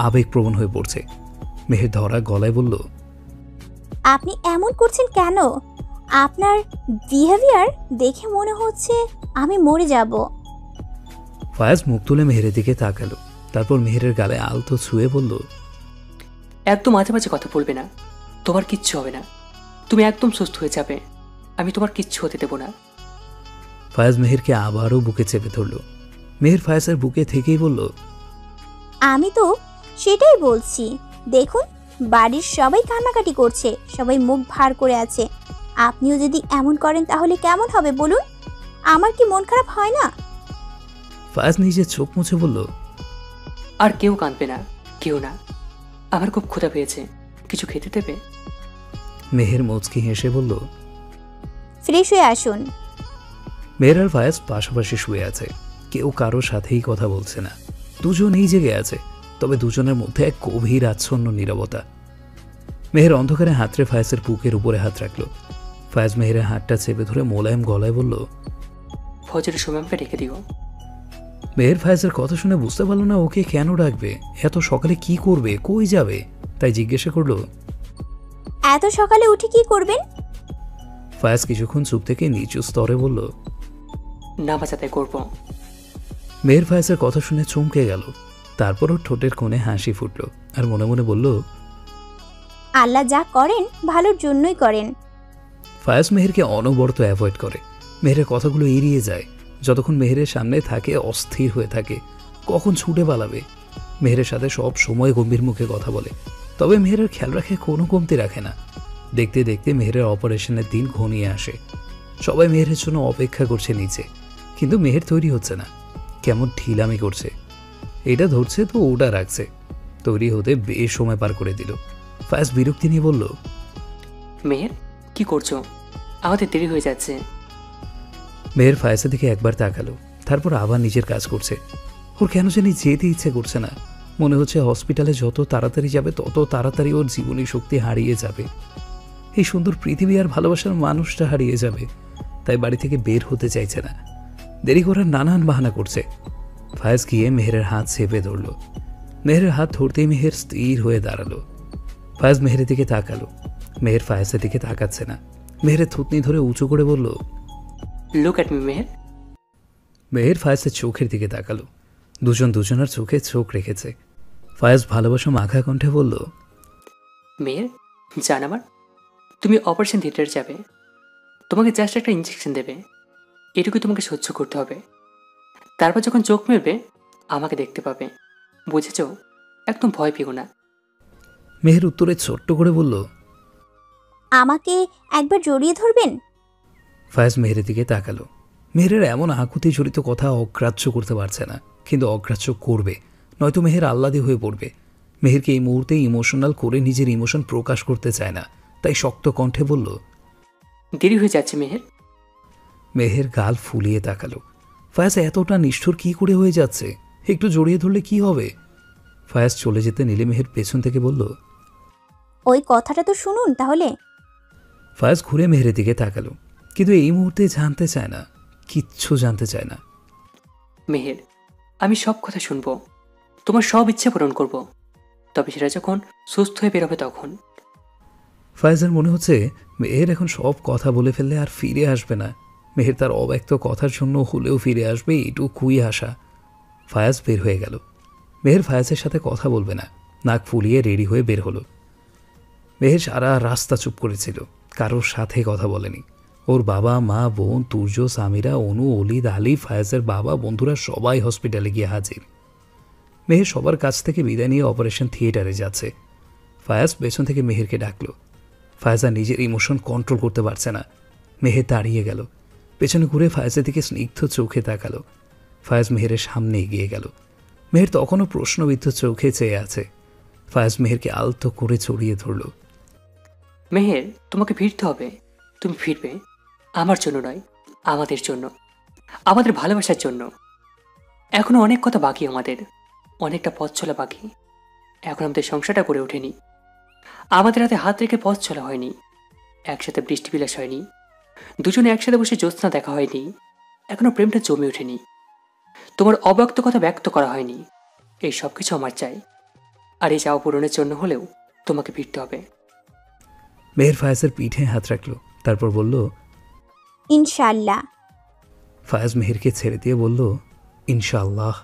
আবেগপ্রবণ হয়ে পড়ছে। মেহের ধরা গলায় বলল, আপনি এমন করছেন কেন? আপনার বিহেভিয়ার দেখে মনে হচ্ছে আমি মরে যাব। ফায়াজ মুখ তুলে মেহেরের দিকে তাকালো, তারপর মেহেরের গালে আলতো ছুঁয়ে বলল, একদম মাঝে মাঝে কথা বলবে না, তোমার কিচ্ছু হবে না, তুমি একদম সুস্থ হয়ে যাবে, আমি তোমার কিচ্ছু হতে দেবো না। ফায়াজ মেহেরকে আবারও বুকে চেপে ধরল। মেহের ফায়াজের বুকে থেকেই বলল, আমি তো সেটাই বলছি, দেখুন বাড়ির সবাই কান্নাকাটি করছে, সবাই মুখ ভার করে আছে, আপনিও যদি এমন করেন তাহলে কেমন হবে বলুন? আমার কি মন খারাপ হয় না? ফায়াজ নিজের চোখ মুছে বলল, আর কেউ কাঁদবে না, কেউ না, আমার খুব ক্ষুধা পেয়েছে, কিছু খেতে দেবে? মেহের মুচকি হেসে বলল, ফ্রেশ হয়ে আসুন। মেহের আর ফায়াজ পাশাপাশি শুয়ে আছে, কেউ কারোর সাথেই কথা বলছে না, দুজনেই জেগে আছে, তবে দুজনের মধ্যে এক গভীর আচ্ছন্ন নীরবতা। মেহের অন্ধকারে হাতরে ফায়াজের বুকের উপরে হাত রাখলো। ফায়াজ মেহেরের হাতটা চেপে ধরে মোলায়েম গলায় বলল, ফজরের সময় আমাকে রেখে দিও। মেহের ফায়াজের কথা শুনে বুঝতে পারলো না ওকে কেন ডাকবে, এত সকালে কি করবে, কই যাবে, তাই জিজ্ঞাসা করলো, এত সকালে উঠে কি করবেন? ফায়াজ কিছুক্ষণ চুপ থেকে নিচু স্তরে বলল, নামাজ আদায় করবো। মেহের ফায়াজের কথা শুনে চমকে গেল, তারপরও ঠোঁটের কোণে হাসি ফুটল আর মনে মনে বলল, আল্লাহ যা করেন ভালোর জন্যই করেন। ফায়াজ মেহেরকে অনবরত অ্যাভয়েড করে, মেহেরের কথাগুলো এড়িয়ে যায়, যতক্ষণ মেহেরের সামনে থাকে অস্থির হয়ে থাকে, কখন ছুটে পালাবে। মেহেরের সাথে সব সময় গম্ভীর মুখে কথা বলে, তবে মেহেরের খেয়াল রাখে কোনো কমতি রাখে না। দেখতে দেখতে মেহেরের অপারেশনের দিন ঘনিয়ে আসে, সবাই মেহেরের জন্য অপেক্ষা করছে নিচে, কিন্তু মেহের তৈরি হচ্ছে না, কেমন ঢিলামি করছে, এটা ধরছে তো ওটা রাখছে, তৈরি হতে বেশ সময় পার করে দিল। ফায়াজ বিরক্তি নিয়ে বলল, মেহের কি করছো, আমাদের দেরি হয়ে যাচ্ছে। মেহের ফায়াজের দিকে একবার তাকালো, তারপর আবার নিজের কাজ করছে। ওর কেন জানি যেতে ইচ্ছে করছে না, মনে হচ্ছে হসপিটালে যত তাড়াতাড়ি যাবে তত তাড়াতাড়ি ওর জীবনী শক্তি হারিয়ে যাবে, এই সুন্দর পৃথিবী আর ভালোবাসার মানুষটা হারিয়ে যাবে, তাই বাড়ি থেকে বের হতে চাইছে না, দেরি করার নানান বাহানা করছে। ফায়াজ গিয়ে মেহেরের হাত চেপে ধরল, মেহেরের হাত ধরতেই মেহের স্থির হয়ে দাঁড়ালো। ফায়াজ মেহেরের দিকে তাকালো, মেহের ফায়াজের দিকে তাকাচ্ছে না, মেহেরের থুতনি ধরে উঁচু করে বলল, look at me Meher. Meher ফায়াজের চোখের দিকে তাকালো, দুজন দুজনের চোখে চোখ রেখেছে। ফায়াজ ভালোবাসা মাখা কণ্ঠে বলল, মেহের জান আমার, তুমি অপারেশন থিয়েটারে যাবে, তোমাকে জাস্ট একটা ইঞ্জেকশন দেবে, এটুকু তোমাকে সহ্য করতে হবে, তারপর যখন চোখ মেলবে আমাকে দেখতে পাবে, বুঝেছ? একদম ভয় পেও না। মেহের উত্তরে ছোট্ট করে বলল, আমাকে একবার জড়িয়ে ধরবেন? ফায়াজ মেহেরের দিকে তাকালো, মেহেরের এমন আকুতি জড়িত কথা অগ্রাহ্য করতে পারছে না, কিন্তু অগ্রাহ্য করবে, নয়তো মেহের আহ্লাদী হয়ে পড়বে। মেহেরকে এই মুহূর্তে ইমোশনাল করে নিজের ইমোশন প্রকাশ করতে চায় না, তাই শক্ত কণ্ঠে বলল, দেরি হয়ে যাচ্ছে মেহের। মেহের গাল ফুলিয়ে তাকালো, ফায়াজ এতটা নিষ্ঠুর কি করে হয়ে যাচ্ছে, একটু জড়িয়ে ধরলে কি হবে? ফায়াজ চলে যেতে নিলে মেহের পেছন থেকে বলল, ওই কথাটা তো শুনুন তাহলে। ফায়াজ ঘুরে মেহেরের দিকে তাকালো, কিন্তু এই মুহূর্তে জানতে চায় না, কিচ্ছু জানতে চায় না। মেহের আমি সব কথা শুনবো, তোমার সব ইচ্ছে পূরণ করব, তবে সেটা যখন সুস্থ হয়ে বেরোবে তখন। ফায়াজের মনে হচ্ছে মেহের এখন সব কথা বলে ফেললে আর ফিরে আসবে না, মেহের তার অব্যক্ত কথার জন্য হলেও ফিরে আসবে এইটুকুই আশা। ফায়াজ বের হয়ে গেল, মেহের ফায়াজের সাথে কথা বলবে না, নাক ফুলিয়ে রেডি হয়ে বের হলো। মেহের সারা রাস্তা চুপ করেছিল, কারোর সাথে কথা বলেনি। ওর বাবা মা বোন তুর্য সামিরা অনু অলিদ আলী ফায়াজের বাবা বন্ধুরা সবাই হসপিটালে গিয়ে হাজির। মেহের সবার কাছ থেকে বিদায় নিয়ে অপারেশন থিয়েটারে যাচ্ছে। ফায়াজ পেছন থেকে মেহেরকে ডাকলো, ফায়াজ আর নিজের ইমোশন কন্ট্রোল করতে পারছে না, মেহের দাঁড়িয়ে গেল, পেছনে ঘুরে ফায়াজের দিকে স্নিগ্ধ চোখে তাকালো। ফায়াজ মেহেরের সামনে এগিয়ে গেল, মেহের তখনও প্রশ্নবিদ্ধ চোখে চেয়ে আছে। ফায়াজ মেহেরকে আলতো করে জড়িয়ে ধরল। মেহের তোমাকে ফিরতে হবে, তুমি ফিরবে, আমার জন্য নয়, আমাদের জন্য, আমাদের ভালোবাসার জন্য। এখনো অনেক কথা বাকি, আমাদের অনেকটা পথ চলা বাকি, এখন আমাদের সংসারটা করে ওঠেনি, আমাদের হাতে হাত রেখে পথ চলা হয়নি, একসাথে বৃষ্টি বিলাস হয়নি, দুজনে একসাথে বসে জ্যোৎস্না দেখা হয়নি, এখনো প্রেমটা জমে ওঠেনি, তোমার অব্যক্ত কথা ব্যক্ত করা হয়নি। এই সব কিছু আমার চাই, আর এই চাওয়া পূরণের জন্য হলেও তোমাকে ফিরতে হবে। মেহের ফায়াজের পিঠে হাত রাখলো, তারপর বলল, ইনশাল্লাহ। ফায়াজ মেহেরকে ছেড়ে দিয়ে বলল, ইনশাআল্লাহ।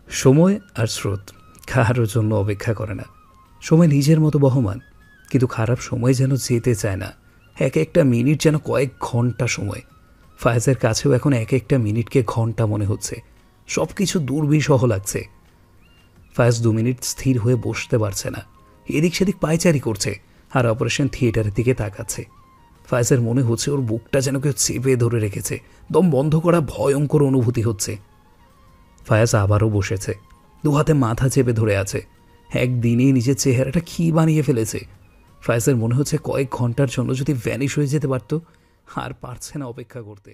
সময় আর স্রোত কারোর জন্য অপেক্ষা করে না। সময় নিজের মতো বহমান, কিন্তু খারাপ সময় যেন যেতে চায় না। এক একটা মিনিট যেন কয়েক ঘন্টা সময়। ফায়াজের কাছেও এখন এক একটা মিনিটকে ঘন্টা মনে হচ্ছে। সব কিছু দুর্বিষহ লাগছে। ফায়াজ 2 মিনিট স্থির হয়ে বসতে পারছে না। এদিক সেদিক পায়চারি করছে আর অপারেশন থিয়েটারের দিকে তাকাচ্ছে। ফায়াজের মনে হচ্ছে ওর বুকটা যেন কেউ চেপে ধরে রেখেছে। দম বন্ধ করা ভয়ঙ্কর অনুভূতি হচ্ছে। ফায়াজ আবারও বসেছে, 2 হাতে মাথা চেপে ধরে আছে। একদিনেই নিজের চেহারাটা কী বানিয়ে ফেলেছে। ফায়াজের মনে হচ্ছে কয়েক ঘন্টার জন্য যদি ভ্যানিশ হয়ে যেতে পারত। আর পারছে না অপেক্ষা করতে।